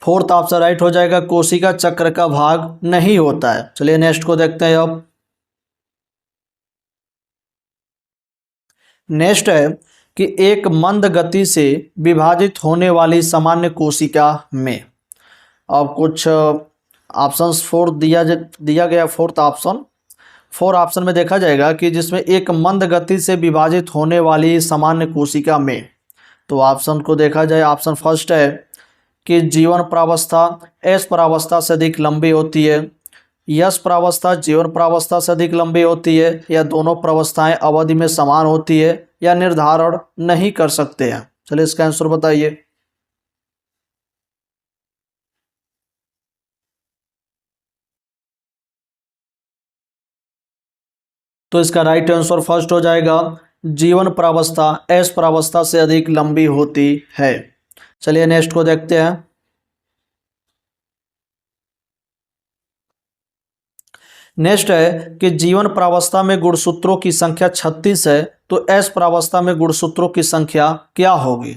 Speaker 1: फोर्थ ऑप्शन राइट हो जाएगा, कोशिका चक्र का भाग नहीं होता है। चलिए नेक्स्ट को देखते हैं अब। नेक्स्ट है कि एक मंद गति से विभाजित होने वाली सामान्य कोशिका में, अब कुछ ऑप्शंस दिया गया। फोर ऑप्शन में देखा जाएगा कि जिसमें एक मंद गति से विभाजित होने वाली सामान्य कोशिका में, तो ऑप्शन को देखा जाए, ऑप्शन फर्स्ट है कि जीवन प्रावस्था एस प्रावस्था से अधिक लंबी होती है, यस प्रावस्था जीवन प्रावस्था से अधिक लंबी होती है, या दोनों प्रावस्थाएं अवधि में समान होती है, या निर्धारण नहीं कर सकते हैं। चलिए इसका आंसर बताइए। तो इसका राइट आंसर फर्स्ट हो जाएगा, जीवन प्रावस्था एस प्रावस्था से अधिक लंबी होती है। चलिए नेक्स्ट को देखते हैं। नेक्स्ट है कि जीवन प्रावस्था में गुणसूत्रों की संख्या 36 है, तो एस प्रावस्था में गुणसूत्रों की संख्या क्या होगी।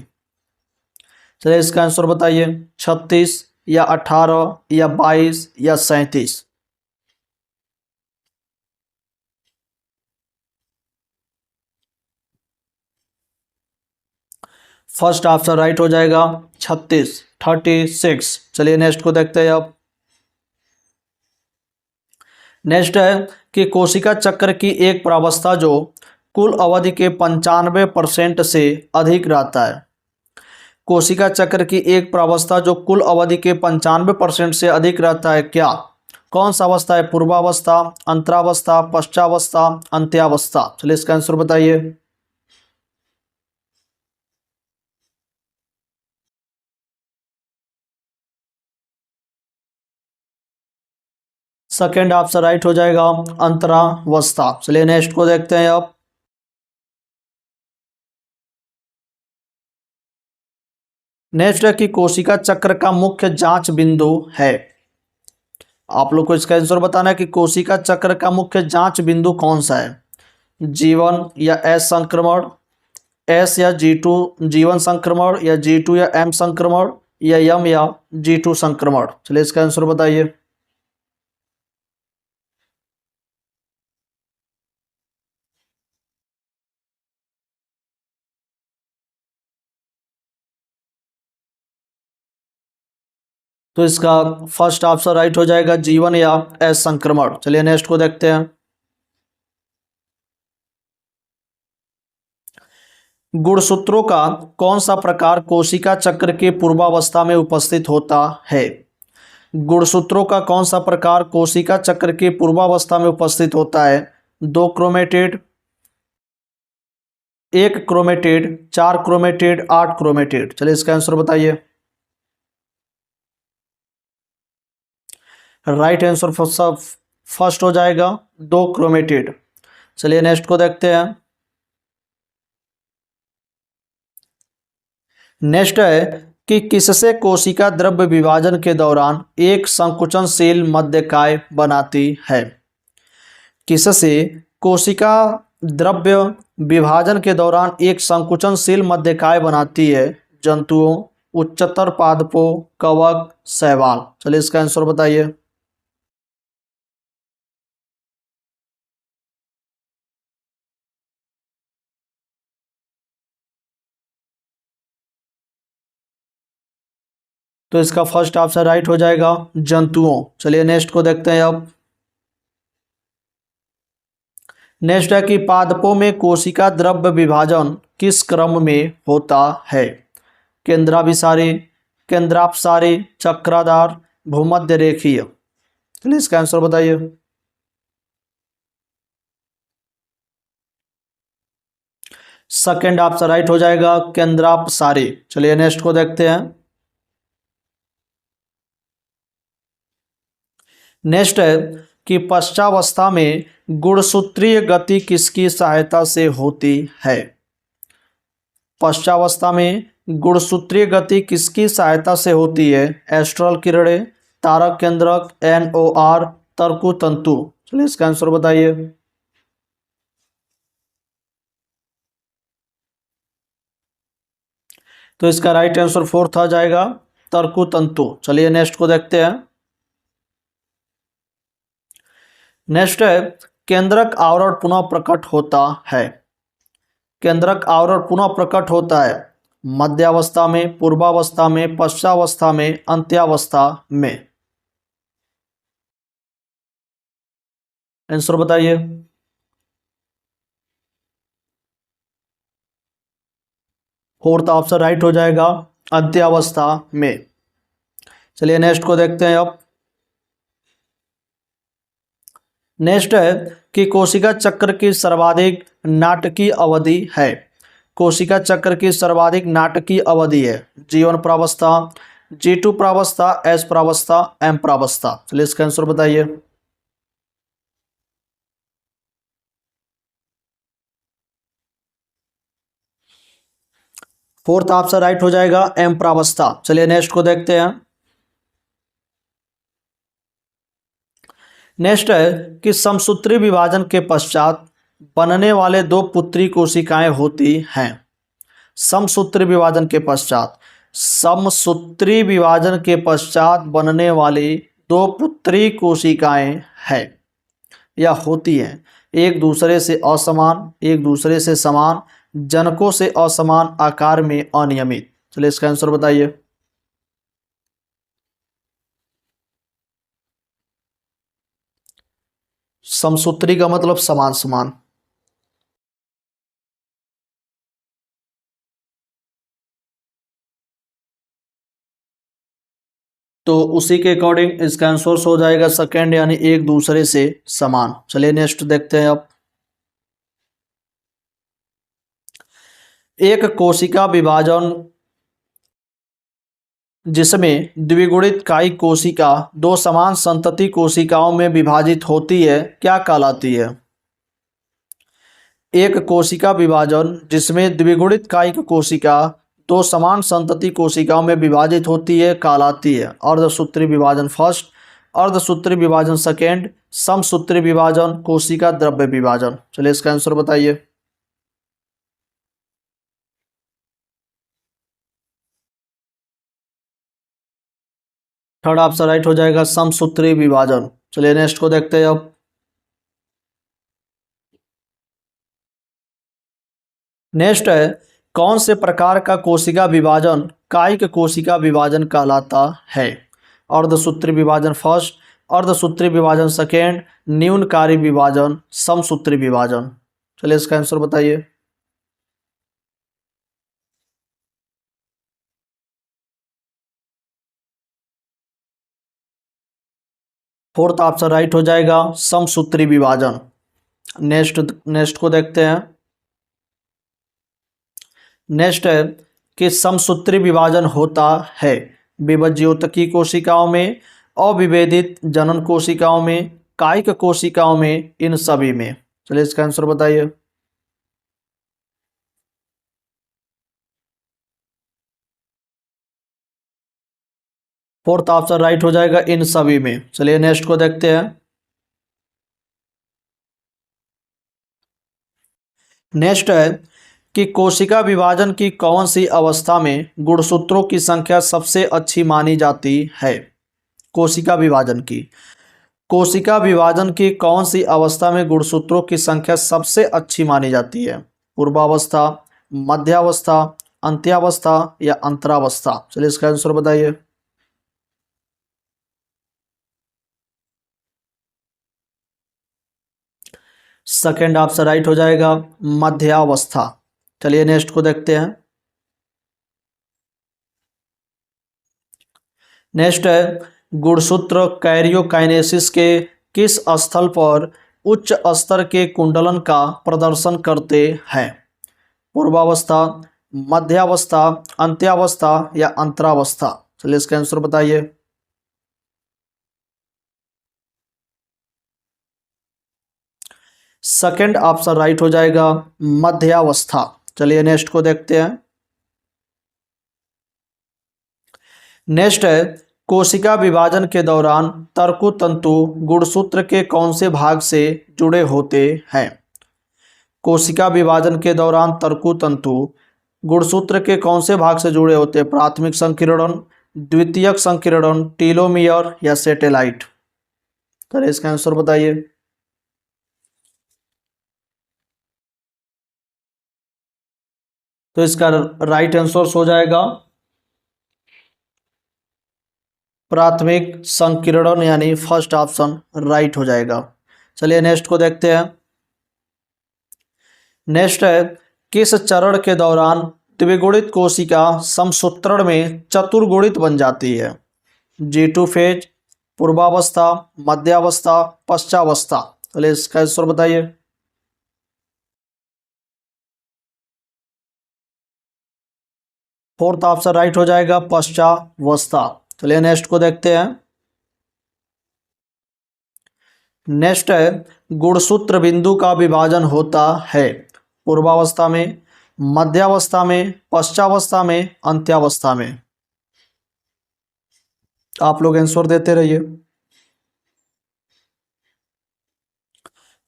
Speaker 1: चलिए इसका आंसर बताइए। 36 या 18 या 22 या 37। फर्स्ट ऑप्शन राइट हो जाएगा 36। चलिए नेक्स्ट को देखते हैं अब। नेक्स्ट है कि कोशिका चक्र की एक प्रावस्था जो कुल अवधि के 95% से अधिक रहता है। कोशिका चक्र की एक प्रावस्था जो कुल अवधि के 95% से अधिक रहता है, क्या कौन सा अवस्था है? पूर्वावस्था, अंतरावस्था, पश्चावस्था, अंत्यावस्था। चलिए इसका आंसर बताइए। सेकेंड ऑप्शन राइट हो जाएगा, अंतरावस्था। चलिए नेक्स्ट को देखते हैं अब। नेक्स्ट है कि कोशिका चक्र का मुख्य जांच बिंदु है। आप लोग को इसका आंसर बताना है कि कोशिका चक्र का मुख्य जांच बिंदु कौन सा है? जीवन या एस संक्रमण, एस या G2 जीवन संक्रमण, या G2 या M संक्रमण, या M या G2 संक्रमण। चलिए इसका आंसर बताइए। तो इसका फर्स्ट ऑप्शन राइट हो जाएगा, जीवन या एस संक्रमण। चलिए नेक्स्ट को देखते हैं। गुणसूत्रों का कौन सा प्रकार कोशिका चक्र के पूर्वावस्था में उपस्थित होता है? गुणसूत्रों का कौन सा प्रकार कोशिका चक्र के पूर्वावस्था में उपस्थित होता है? 2 क्रोमेटिड, 1 क्रोमेटिड, 4 क्रोमेटिड, 8 क्रोमेटिड। चलिए इसका आंसर बताइए। राइट आंसर फर्स्ट हो जाएगा, 2 क्रोमेटिड। चलिए नेक्स्ट को देखते हैं। नेक्स्ट है कि किससे कोशिका द्रव्य विभाजन के दौरान एक संकुचनशील मध्यकाय बनाती है? किससे कोशिका द्रव्य विभाजन के दौरान एक संकुचनशील मध्यकाय बनाती है? जंतुओं, उच्चतर पादपों, कवक, शैवाल। चलिए इसका आंसर बताइए। तो इसका फर्स्ट ऑप्शन राइट हो जाएगा, जंतुओं। चलिए नेक्स्ट को देखते हैं अब। नेक्स्ट है कि पादपों में कोशिका द्रव्य विभाजन किस क्रम में होता है? केंद्राभिसारी, केंद्रापसारी, चक्राधार, भूमध्य रेखीय। चलिए इसका आंसर बताइए। सेकेंड ऑप्शन राइट हो जाएगा, केंद्रापसारी। चलिए नेक्स्ट को देखते हैं। नेक्स्ट है कि पश्चावस्था में गुणसूत्रीय गति किसकी सहायता से होती है? पश्चावस्था में गुणसूत्रीय गति किसकी सहायता से होती है? एस्ट्रल किरणें, तारक केंद्रक, NOR, तरकु तंतु। चलिए इसका आंसर बताइए। तो इसका राइट आंसर फोर्थ आ जाएगा, तरकु तंतु। चलिए नेक्स्ट को देखते हैं। नेक्स्ट है केंद्रक आवरण पुनः प्रकट होता है। केंद्रक आवरण पुनः प्रकट होता है मध्यावस्था में, पूर्वावस्था में, पश्चावस्था में, अंत्यावस्था में। आंसर बताइए। फोर्थ ऑप्शन राइट हो जाएगा, अंत्यावस्था में। चलिए नेक्स्ट को देखते हैं अब। नेक्स्ट है कि कोशिका चक्र की सर्वाधिक नाटकीय अवधि है। कोशिका चक्र की सर्वाधिक नाटकीय अवधि है जीवन प्रावस्था, G2 प्रावस्था, S प्रावस्था, M प्रावस्था। चलिए इसका आंसर बताइए। फोर्थ ऑप्शन राइट हो जाएगा, M प्रावस्था। चलिए नेक्स्ट को देखते हैं। नेक्स्ट है कि समसूत्री विभाजन के पश्चात बनने वाले 2 पुत्री कोशिकाएं होती हैं। समसूत्री विभाजन के पश्चात, समसूत्री विभाजन के पश्चात बनने वाली 2 पुत्री कोशिकाएं हैं या होती हैं, एक दूसरे से असमान, एक दूसरे से समान, जनकों से असमान, आकार में अनियमित। चलिए इसका आंसर बताइए। समसूत्री का मतलब समान समान। तो उसी के अकॉर्डिंग इसका आंसर हो जाएगा सेकेंड, यानी एक दूसरे से समान। चलिए नेक्स्ट देखते हैं अब। एक कोशिका विभाजन जिसमें द्विगुणित कायिक कोशिका दो समान संतति कोशिकाओं में विभाजित होती है क्या कहलाती है? एक कोशिका विभाजन जिसमें द्विगुणित कायिक कोशिका दो समान संतति कोशिकाओं में विभाजित होती है कहलाती है अर्धसूत्री विभाजन फर्स्ट, अर्धसूत्री विभाजन सेकेंड, समसूत्री विभाजन, कोशिका द्रव्य विभाजन। चलिए इसका आंसर बताइए। थर्ड ऑप्शन राइट हो जाएगा, समसूत्री विभाजन। चलिए नेक्स्ट को देखते हैं अब। नेक्स्ट है, कौन से प्रकार का कोशिका विभाजन कायिक कोशिका विभाजन कहलाता है? अर्धसूत्री विभाजन फर्स्ट, अर्धसूत्री विभाजन सेकेंड, न्यूनकारी विभाजन, समसूत्री विभाजन। चलिए इसका आंसर बताइए। फोर्थ ऑप्शन राइट हो जाएगा, समसूत्री विभाजन। नेक्स्ट को देखते हैं। नेक्स्ट है कि समसूत्री विभाजन होता है विभज्योतकी कोशिकाओं में, अविभेदित जनन कोशिकाओं में, कायिक कोशिकाओं में, इन सभी में। चलिए इसका आंसर बताइए। फोर्थ ऑप्शन राइट हो जाएगा, इन सभी में। चलिए नेक्स्ट को देखते हैं। नेक्स्ट है कि कोशिका विभाजन की कौन सी अवस्था में गुणसूत्रों की संख्या सबसे अच्छी मानी जाती है? कोशिका विभाजन की कौन सी अवस्था में गुणसूत्रों की संख्या सबसे अच्छी मानी जाती है? पूर्वावस्था, मध्यावस्था, अंत्यावस्था या अंतरावस्था? चलिए इसका आंसर बताइए। सेकेंड ऑप्शन राइट हो जाएगा, मध्यावस्था। चलिए नेक्स्ट को देखते हैं। नेक्स्ट है, गुणसूत्र कैरियोकाइनेसिस के किस स्थल पर उच्च स्तर के कुंडलन का प्रदर्शन करते हैं? पूर्वावस्था, मध्यावस्था, अंत्यावस्था या अंतरावस्था? चलिए इसका आंसर बताइए। सेकेंड ऑप्शन राइट हो जाएगा, मध्यावस्था। चलिए नेक्स्ट को देखते हैं। नेक्स्ट है, कोशिका विभाजन के दौरान तर्कुतंतु गुणसूत्र के कौन से भाग से जुड़े होते हैं? कोशिका विभाजन के दौरान तर्कुतंतु गुणसूत्र के कौन से भाग से जुड़े होते हैं? प्राथमिक संकीर्णन, द्वितीयक संकीर्णन, टीलोमियर या सैटेलाइट? चलिए इसका आंसर बताइए। तो इसका राइट आंसर हो जाएगा प्राथमिक संकीर्णन, यानी फर्स्ट ऑप्शन राइट हो जाएगा। चलिए नेक्स्ट को देखते हैं। नेक्स्ट है, किस चरण के दौरान द्विगुणित कोशिका समसूत्रण में चतुर्गुणित बन जाती है? G2 फेज, पूर्वावस्था, मध्यावस्था, पश्चावस्था? चलिए इसका आंसर बताइए। फोर्थ ऑप्शन राइट हो जाएगा, पश्चावस्था। चलिए नेक्स्ट को देखते हैं। नेक्स्ट है, गुणसूत्र बिंदु का विभाजन होता है पूर्वावस्था में, मध्यावस्था में, पश्चावस्था में, अंत्यावस्था में? आप लोग आंसर देते रहिए।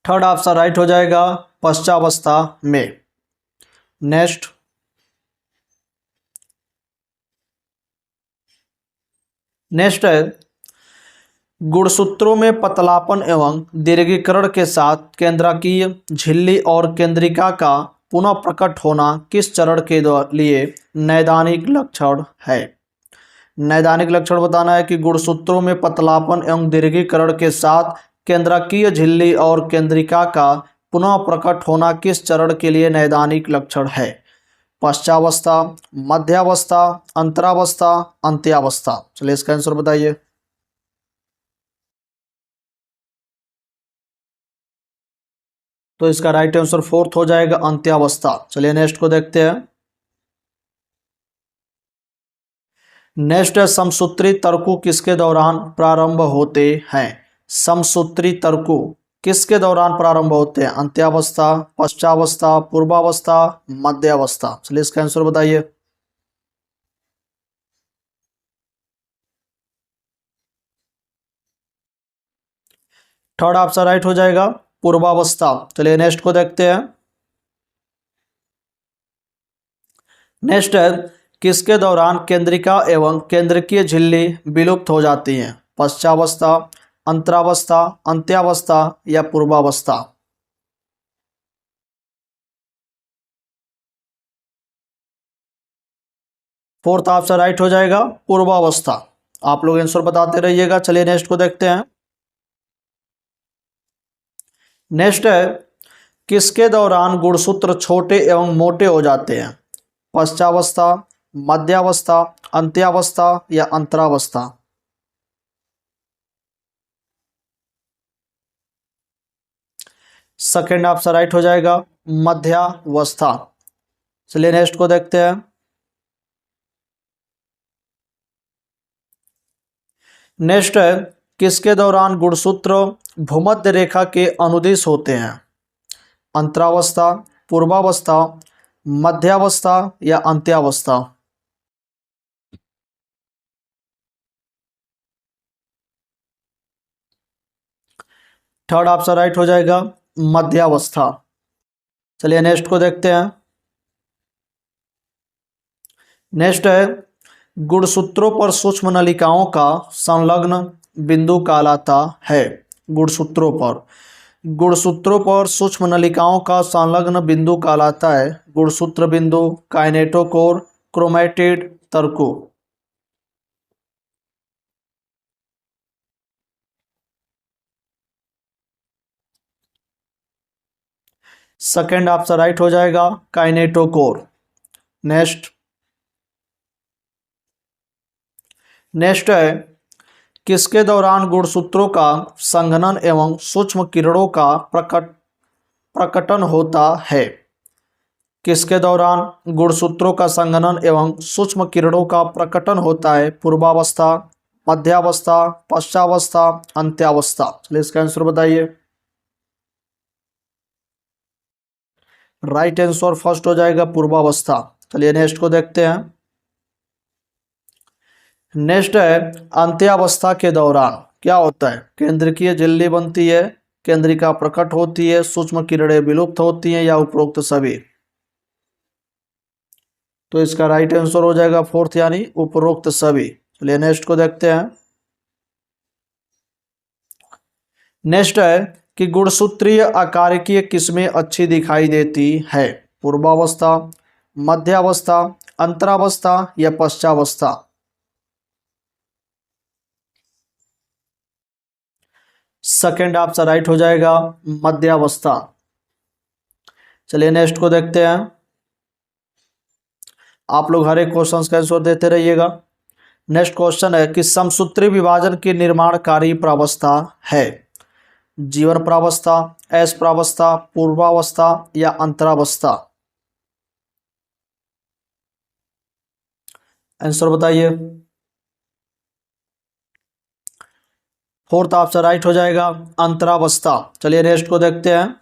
Speaker 1: थर्ड ऑप्शन राइट हो जाएगा, पश्चावस्था में। नेक्स्ट है, गुणसूत्रों में पतलापन एवं दीर्घीकरण के साथ केंद्रकीय झिल्ली और केंद्रिका का पुनः प्रकट होना किस चरण के लिए नैदानिक लक्षण है? नैदानिक लक्षण बताना है कि गुणसूत्रों में पतलापन एवं दीर्घीकरण के साथ केंद्रकीय झिल्ली और केंद्रिका का पुनः प्रकट होना किस चरण के लिए नैदानिक लक्षण है? पश्चावस्था, मध्यावस्था, अंतरावस्था, अंत्यावस्था। चलिए इसका आंसर बताइए। तो इसका राइट आंसर फोर्थ हो जाएगा, अंत्यावस्था। चलिए नेक्स्ट को देखते हैं। नेक्स्ट है समसूत्री तर्कु किसके दौरान प्रारंभ होते हैं? समसूत्री तर्कु किसके दौरान प्रारंभ होते हैं? अंत्यावस्था, पश्चावस्था, पूर्वावस्था, मध्यावस्था। चलिए इसका आंसर बताइए। थर्ड ऑप्शन राइट हो जाएगा, पूर्वावस्था। चलिए नेक्स्ट को देखते हैं। नेक्स्ट है किसके दौरान केंद्रिका एवं केंद्रकीय झिल्ली विलुप्त हो जाती हैं? पश्चावस्था, अंतरावस्था, अंत्यावस्था या पूर्वावस्था। फोर्थ ऑप्शन राइट हो जाएगा, पूर्वावस्था। आप लोग आंसर बताते रहिएगा। चलिए नेक्स्ट को देखते हैं। नेक्स्ट है किसके दौरान गुणसूत्र छोटे एवं मोटे हो जाते हैं? पश्चावस्था, मध्यावस्था, अंत्यावस्था या अंतरावस्था। सेकेंड ऑप्शन राइट हो जाएगा, मध्यावस्था। चलिए नेक्स्ट को देखते हैं। नेक्स्ट है किसके दौरान गुणसूत्र भूमध्य रेखा के अनुदिश होते हैं? अंतरावस्था, पूर्वावस्था, मध्यावस्था या अंत्यावस्था। थर्ड ऑप्शन राइट हो जाएगा, मध्यावस्था। चलिए नेक्स्ट को देखते हैं। नेक्स्ट है गुणसूत्रों पर सूक्ष्म नलिकाओं का संलग्न बिंदु कहलाता है। गुणसूत्रों पर सूक्ष्म नलिकाओं का संलग्न बिंदु कहलाता है गुणसूत्र बिंदु, काइनेटोकोर, क्रोमैटिड, तर्कु। सेकेंड ऑप्शन राइट हो जाएगा, काइनेटोकोर। नेक्स्ट है किसके दौरान गुणसूत्रों का संघनन एवं सूक्ष्म किरणों का प्रकटन होता है? किसके दौरान गुणसूत्रों का संघनन एवं सूक्ष्म किरणों का प्रकटन होता है? पूर्वावस्था, मध्यावस्था, पश्चावस्था, अंत्यावस्था। चलिए इसका आंसर बताइए। राइट आंसर फर्स्ट हो जाएगा, पूर्वावस्था। चलिए नेक्स्ट को देखते हैं। नेक्स्ट है अंत्यावस्था के दौरान क्या होता है? केंद्रकीय झिल्ली बनती है, केंद्रिका प्रकट होती है, सूक्ष्म किरणें विलुप्त होती हैं या उपरोक्त सभी। तो इसका राइट आंसर हो जाएगा फोर्थ, यानी उपरोक्त सभी। चलिए नेक्स्ट को देखते हैं। नेक्स्ट है कि गुणसूत्रीय आकारिकीय किसमें अच्छी दिखाई देती है? पूर्वावस्था, मध्यावस्था, अंतरावस्था या पश्चावस्था। सेकेंड ऑप्शन राइट हो जाएगा, मध्यावस्था। चलिए नेक्स्ट को देखते हैं। आप लोग हर एक क्वेश्चन का आंसर देते रहिएगा। नेक्स्ट क्वेश्चन है कि समसूत्री विभाजन की निर्माणकारी प्रावस्था है? जीवन प्रावस्था, एस प्रावस्था, पूर्वावस्था या अंतरावस्था। आंसर बताइए। फोर्थ ऑप्शन राइट हो जाएगा, अंतरावस्था। चलिए नेक्स्ट को देखते हैं।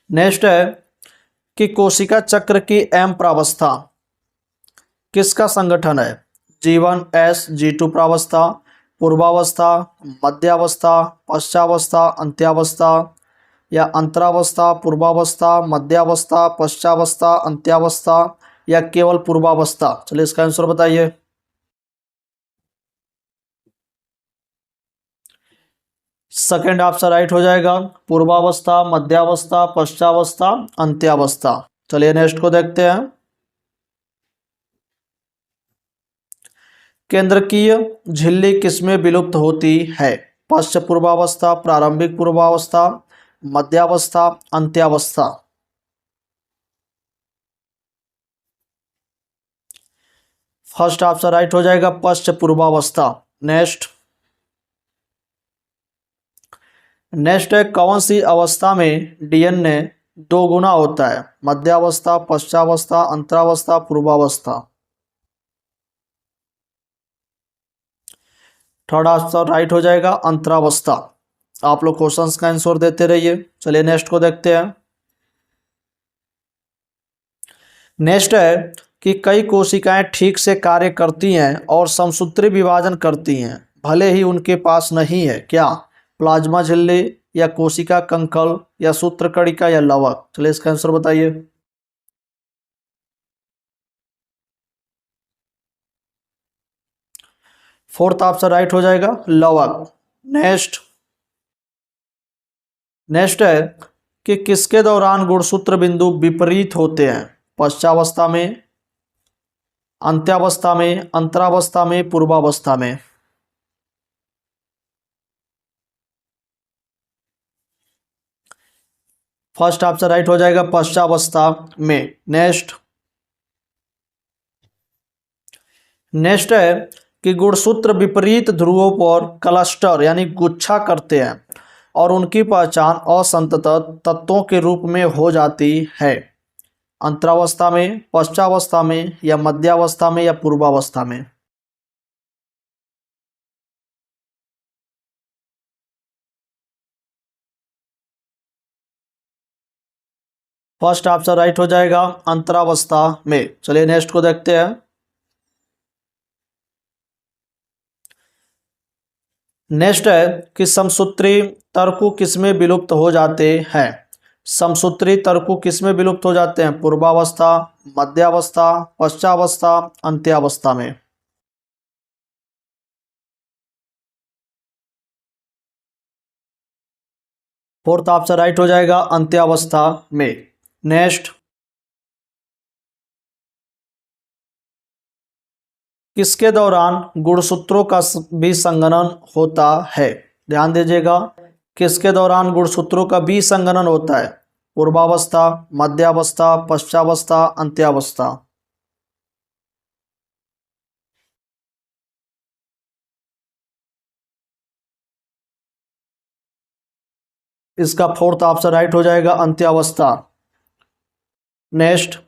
Speaker 1: नेक्स्ट है कि कोशिका चक्र की एम प्रावस्था किसका संगठन है? G1, S, G2 प्रावस्था, पूर्वावस्था, मध्यावस्था, पश्चावस्था, अंत्यावस्था या अंतरावस्था, पूर्वावस्था, मध्यावस्था, पश्चावस्था, अंत्यावस्था या केवल पूर्वावस्था। चलिए इसका आंसर बताइए। सेकेंड ऑप्शन राइट हो जाएगा, पूर्वावस्था, मध्यावस्था, पश्चावस्था, अंत्यावस्था। चलिए नेक्स्ट को देखते हैं। केंद्रकीय झिल्ली किसमें विलुप्त होती है? पश्च पूर्वावस्था, प्रारंभिक पूर्वावस्था, मध्यावस्था, अंत्यावस्था। फर्स्ट ऑप्शन राइट हो जाएगा, पश्च पूर्वावस्था। नेक्स्ट नेक्स्ट है, कौन सी अवस्था में डीएनए दोगुना होता है? मध्यावस्था, पश्चावस्था, अंतरावस्था, पूर्वावस्था। थर्ड ऑप्शन राइट हो जाएगा, अंतरावस्था। आप लोग क्वेश्चंस का आंसर देते रहिए। चलिए नेक्स्ट को देखते हैं। नेक्स्ट है कि कई कोशिकाएं ठीक से कार्य करती हैं और समसूत्री विभाजन करती हैं, भले ही उनके पास नहीं है। क्या? प्लाज्मा झिल्ली, या कोशिका कंकल, या सूत्रकणिका, या लवक। चलिए इसका आंसर बताइए। फोर्थ ऑप्शन राइट हो जाएगा, लवक। नेक्स्ट नेक्स्ट है कि किसके दौरान गुणसूत्र बिंदु विपरीत होते हैं? पश्चावस्था में, अंत्यावस्था में, अंतरावस्था में, पूर्वावस्था में। फर्स्ट ऑप्शन राइट हो जाएगा, पश्चावस्था में। नेक्स्ट है कि गुणसूत्र विपरीत ध्रुवों पर क्लस्टर यानी गुच्छा करते हैं और उनकी पहचान असंतत तत्वों के रूप में हो जाती है। अंतरावस्था में, पश्चावस्था में, या मध्यावस्था में, या पूर्वावस्था में। फर्स्ट ऑप्शन राइट हो जाएगा, अंतरावस्था में। चलिए नेक्स्ट को देखते हैं। नेक्स्ट है कि समसूत्री तर्कु किसमें विलुप्त हो जाते हैं? समसूत्री तर्कु किसमें विलुप्त हो जाते हैं? पूर्वावस्था, मध्यावस्था, पश्चावस्था, अंत्यावस्था में। फोर्थ ऑप्शन राइट हो जाएगा, अंत्यावस्था में। नेक्स्ट किसके दौरान गुणसूत्रों का विसंगनन होता है? ध्यान दीजिएगा, किसके दौरान गुणसूत्रों का विसंगनन होता है? पूर्वावस्था, मध्यावस्था, पश्चावस्था, अंत्यावस्था। इसका फोर्थ ऑप्शन राइट हो जाएगा, अंत्यावस्था। नेक्स्ट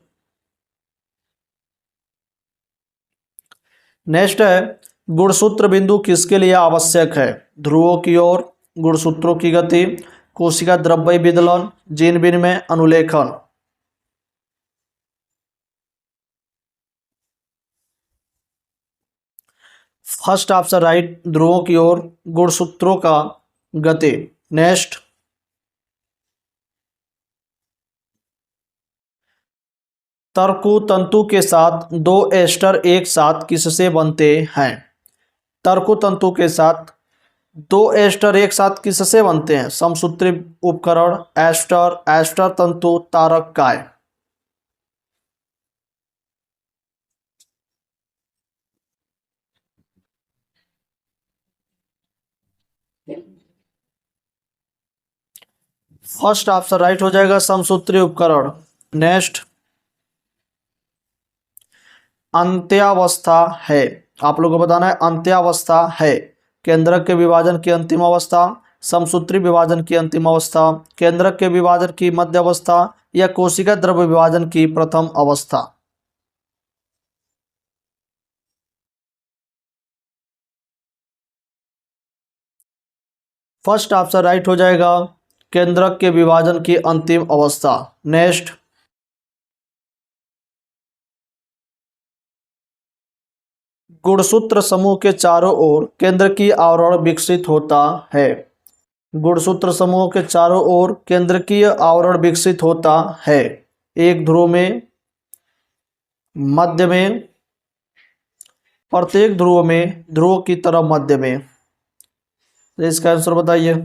Speaker 1: नेक्स्ट है, गुणसूत्र बिंदु किसके लिए आवश्यक है? ध्रुवों की ओर, गुणसूत्रों की गति, कोशिका द्रव्य विदलन, जीन विनिमय, अनुलेखन। फर्स्ट ऑप्शन राइट, ध्रुवों की ओर, गुणसूत्रों का गति। नेक्स्ट तर्कु तंतु के साथ दो एस्टर एक साथ किससे बनते हैं? तर्कु तंतु के साथ दो एस्टर एक साथ किससे बनते हैं? समसूत्री उपकरण, एस्टर, एस्टर तंतु, तारक काय। फर्स्ट ऑप्शन राइट हो जाएगा, समसूत्री उपकरण। नेक्स्ट अंत्यावस्था है, आप लोगों को बताना है, अंत्यावस्था है केंद्रक के विभाजन की अंतिम अवस्था, समसूत्री विभाजन की अंतिम अवस्था, केंद्रक के विभाजन की मध्य अवस्था, या कोशिका द्रव्य विभाजन की प्रथम अवस्था। फर्स्ट ऑप्शन राइट हो जाएगा, केंद्रक के विभाजन की अंतिम अवस्था। नेक्स्ट गुणसूत्र समूह के चारों ओर केंद्र की आवरण विकसित होता है। गुणसूत्र समूह के चारों ओर केंद्रकीय आवरण विकसित होता है। एक ध्रुव में, मध्य में, प्रत्येक ध्रुव में, ध्रुव की तरफ मध्य में। तो इसका आंसर बताइए।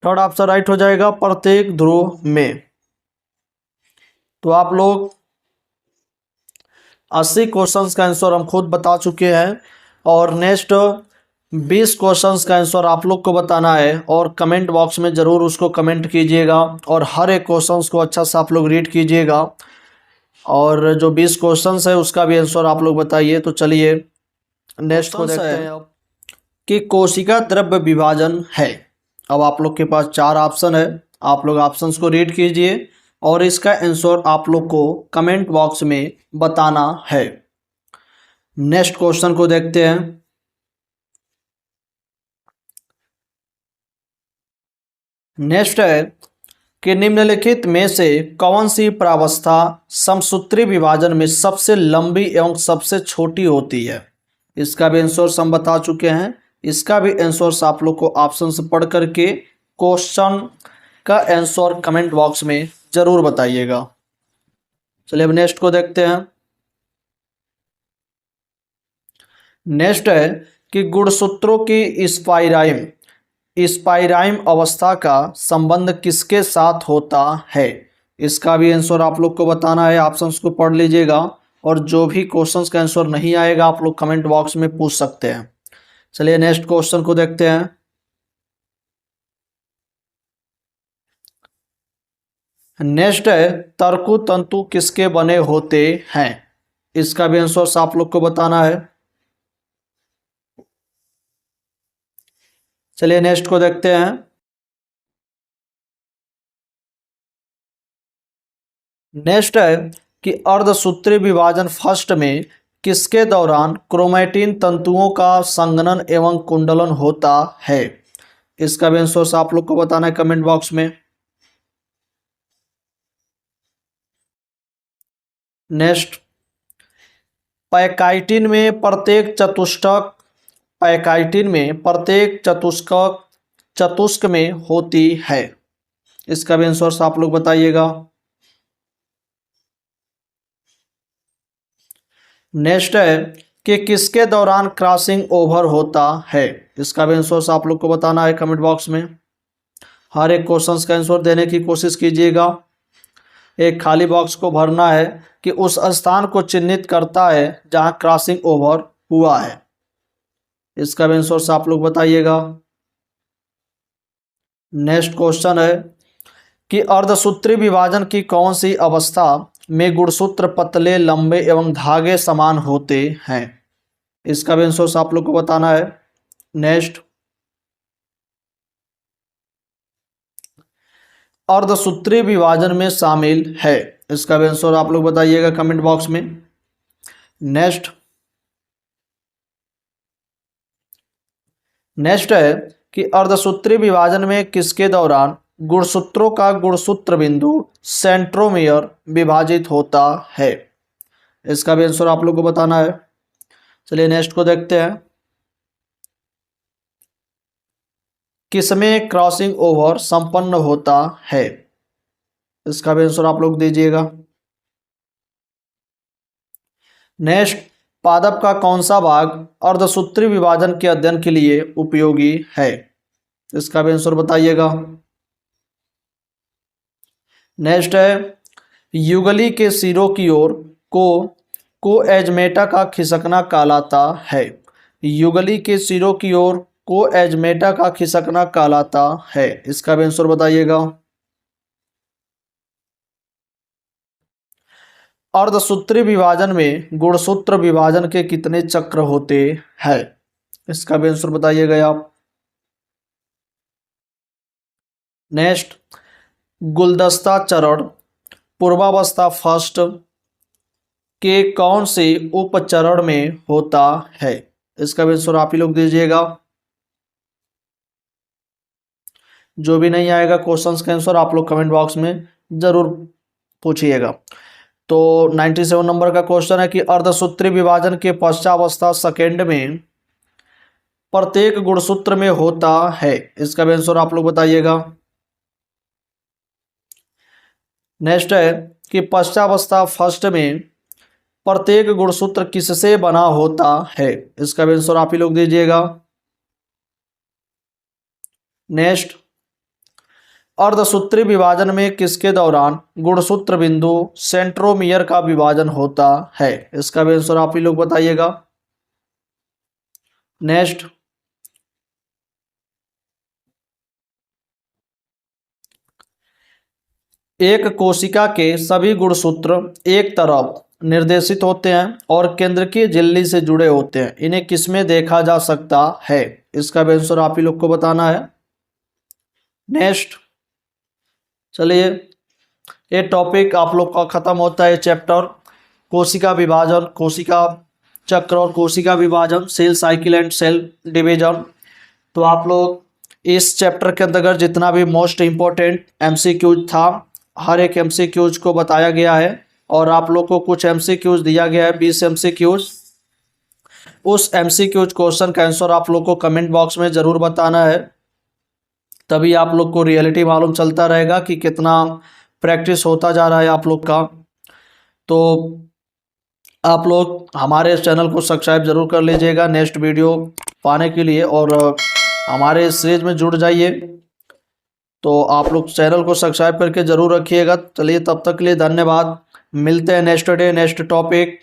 Speaker 1: थर्ड ऑप्शन राइट हो जाएगा, प्रत्येक ध्रुव में। तो आप लोग 80 क्वेश्चंस का आंसर हम खुद बता चुके हैं और नेक्स्ट 20 क्वेश्चंस का आंसर आप लोग को बताना है और कमेंट बॉक्स में ज़रूर उसको कमेंट कीजिएगा और हर एक क्वेश्चंस को अच्छा से आप लोग रीड कीजिएगा और जो 20 क्वेश्चंस है उसका भी आंसर आप लोग बताइए। तो चलिए नेक्स्ट को देखते हैं अब कि कोशिका द्रव्य विभाजन है। अब आप लोग के पास 4 ऑप्शन है, आप लोग ऑप्शंस को रीड कीजिए और इसका आंसर आप लोग को कमेंट बॉक्स में बताना है। नेक्स्ट क्वेश्चन को देखते हैं। नेक्स्ट है कि निम्नलिखित में से कौन सी प्रावस्था समसूत्री विभाजन में सबसे लंबी एवं सबसे छोटी होती है। इसका भी आंसर हम बता चुके हैं, इसका भी आंसर आप लोग को ऑप्शन से पढ़ करके क्वेश्चन का आंसर कमेंट बॉक्स में जरूर बताइएगा। चलिए अब नेक्स्ट को देखते हैं। नेक्स्ट है कि गुणसूत्रों की स्पाइराइम अवस्था का संबंध किसके साथ होता है। इसका भी आंसर आप लोग को बताना है, ऑप्शंस को पढ़ लीजिएगा और जो भी क्वेश्चंस का आंसर नहीं आएगा आप लोग कमेंट बॉक्स में पूछ सकते हैं। चलिए नेक्स्ट क्वेश्चन को देखते हैं। नेक्स्ट है तर्कु तंतु किसके बने होते हैं। इसका भी आंसर आप लोग को बताना है। चलिए नेक्स्ट को देखते हैं। नेक्स्ट है कि अर्धसूत्री विभाजन फर्स्ट में किसके दौरान क्रोमैटिन तंतुओं का संघनन एवं कुंडलन होता है। इसका भी आंसर आप लोग को बताना है कमेंट बॉक्स में। नेक्स्ट पैकाइटिन में प्रत्येक चतुष्क में होती है। इसका भी आंसर आप लोग बताइएगा। नेक्स्ट है कि किसके दौरान क्रॉसिंग ओवर होता है। इसका भी आंसर आप लोग को बताना है कमेंट बॉक्स में। हर एक क्वेश्चन का आंसर देने की कोशिश कीजिएगा। एक खाली बॉक्स को भरना है कि उस स्थान को चिन्हित करता है जहां क्रॉसिंग ओवर हुआ है। इसका भी आंसर आप लोग बताइएगा। नेक्स्ट क्वेश्चन है कि अर्धसूत्री विभाजन की कौन सी अवस्था में गुणसूत्र पतले लंबे एवं धागे समान होते हैं। इसका भी आंसर आप लोग को बताना है। नेक्स्ट अर्धसूत्री विभाजन में शामिल है। इसका भी आंसर आप लोग बताइएगा कमेंट बॉक्स में। नेक्स्ट है कि अर्धसूत्री विभाजन में किसके दौरान गुणसूत्रों का गुणसूत्र बिंदु सेंट्रोमियर विभाजित होता है। इसका भी आंसर आप लोग को बताना है। चलिए नेक्स्ट को देखते हैं। किसमें क्रॉसिंग ओवर संपन्न होता है। इसका भी आंसर आप लोग दीजिएगा। नेक्स्ट पादप का कौन सा भाग अर्धसूत्री विभाजन के अध्ययन के लिए उपयोगी है। इसका भी आंसर बताइएगा। नेक्स्ट है युगली के सिरों की ओर कोएजमेटा का खिसकना कहलाता है। युगली के सिरों की ओर कोएजमेटा का खिसकना कहलाता है। इसका भी आंसर बताइएगा। अर्धसूत्री विभाजन में गुणसूत्र विभाजन के कितने चक्र होते हैं। इसका भी आंसर बताइएगा आप। नेक्स्ट गुलदस्ता चरण पूर्वावस्था फर्स्ट के कौन से उपचरण में होता है। इसका भी आंसर आप ही लोग दीजिएगा। जो भी नहीं आएगा क्वेश्चंस का आंसर आप लोग कमेंट बॉक्स में जरूर पूछिएगा। तो 97 नंबर का क्वेश्चन है कि अर्धसूत्री विभाजन के पश्चावस्था सेकेंड में प्रत्येक गुणसूत्र में होता है। इसका भी आंसर आप लोग बताइएगा। नेक्स्ट है कि पश्चावस्था फर्स्ट में प्रत्येक गुणसूत्र किससे बना होता है। इसका भी आंसर आप ही लोग दीजिएगा। नेक्स्ट अर्धसूत्री विभाजन में किसके दौरान गुणसूत्र बिंदु सेंट्रोमियर का विभाजन होता है? इसका भी आंसर आप ही लोग बताइएगा। नेक्स्ट, एक कोशिका के सभी गुणसूत्र एक तरफ निर्देशित होते हैं और केंद्रकीय झिल्ली से जुड़े होते हैं, इन्हें किसमें देखा जा सकता है? इसका भी आंसर आप ही लोग को बताना है। नेक्स्ट, चलिए ये टॉपिक आप लोग का खत्म होता है, चैप्टर कोशिका विभाजन, कोशिका चक्र और कोशिका विभाजन, cell cycle and cell division. तो आप लोग इस चैप्टर के अंतर्गत जितना भी मोस्ट इम्पोर्टेंट एमसीक्यूज था, हर एक एमसीक्यूज को बताया गया है और आप लोग को कुछ एमसीक्यूज दिया गया है, 20 एमसीक्यूज। उस एमसीक्यूज क्वेश्चन का आंसर आप लोग को कमेंट बॉक्स में ज़रूर बताना है, तभी आप लोग को रियलिटी मालूम चलता रहेगा कि कितना प्रैक्टिस होता जा रहा है आप लोग का। तो आप लोग हमारे चैनल को सब्सक्राइब जरूर कर लीजिएगा नेक्स्ट वीडियो पाने के लिए, और हमारे सीरीज में जुड़ जाइए। तो आप लोग चैनल को सब्सक्राइब करके ज़रूर रखिएगा। चलिए तब तक के लिए धन्यवाद, मिलते हैं नेक्स्ट डे नेक्स्ट टॉपिक।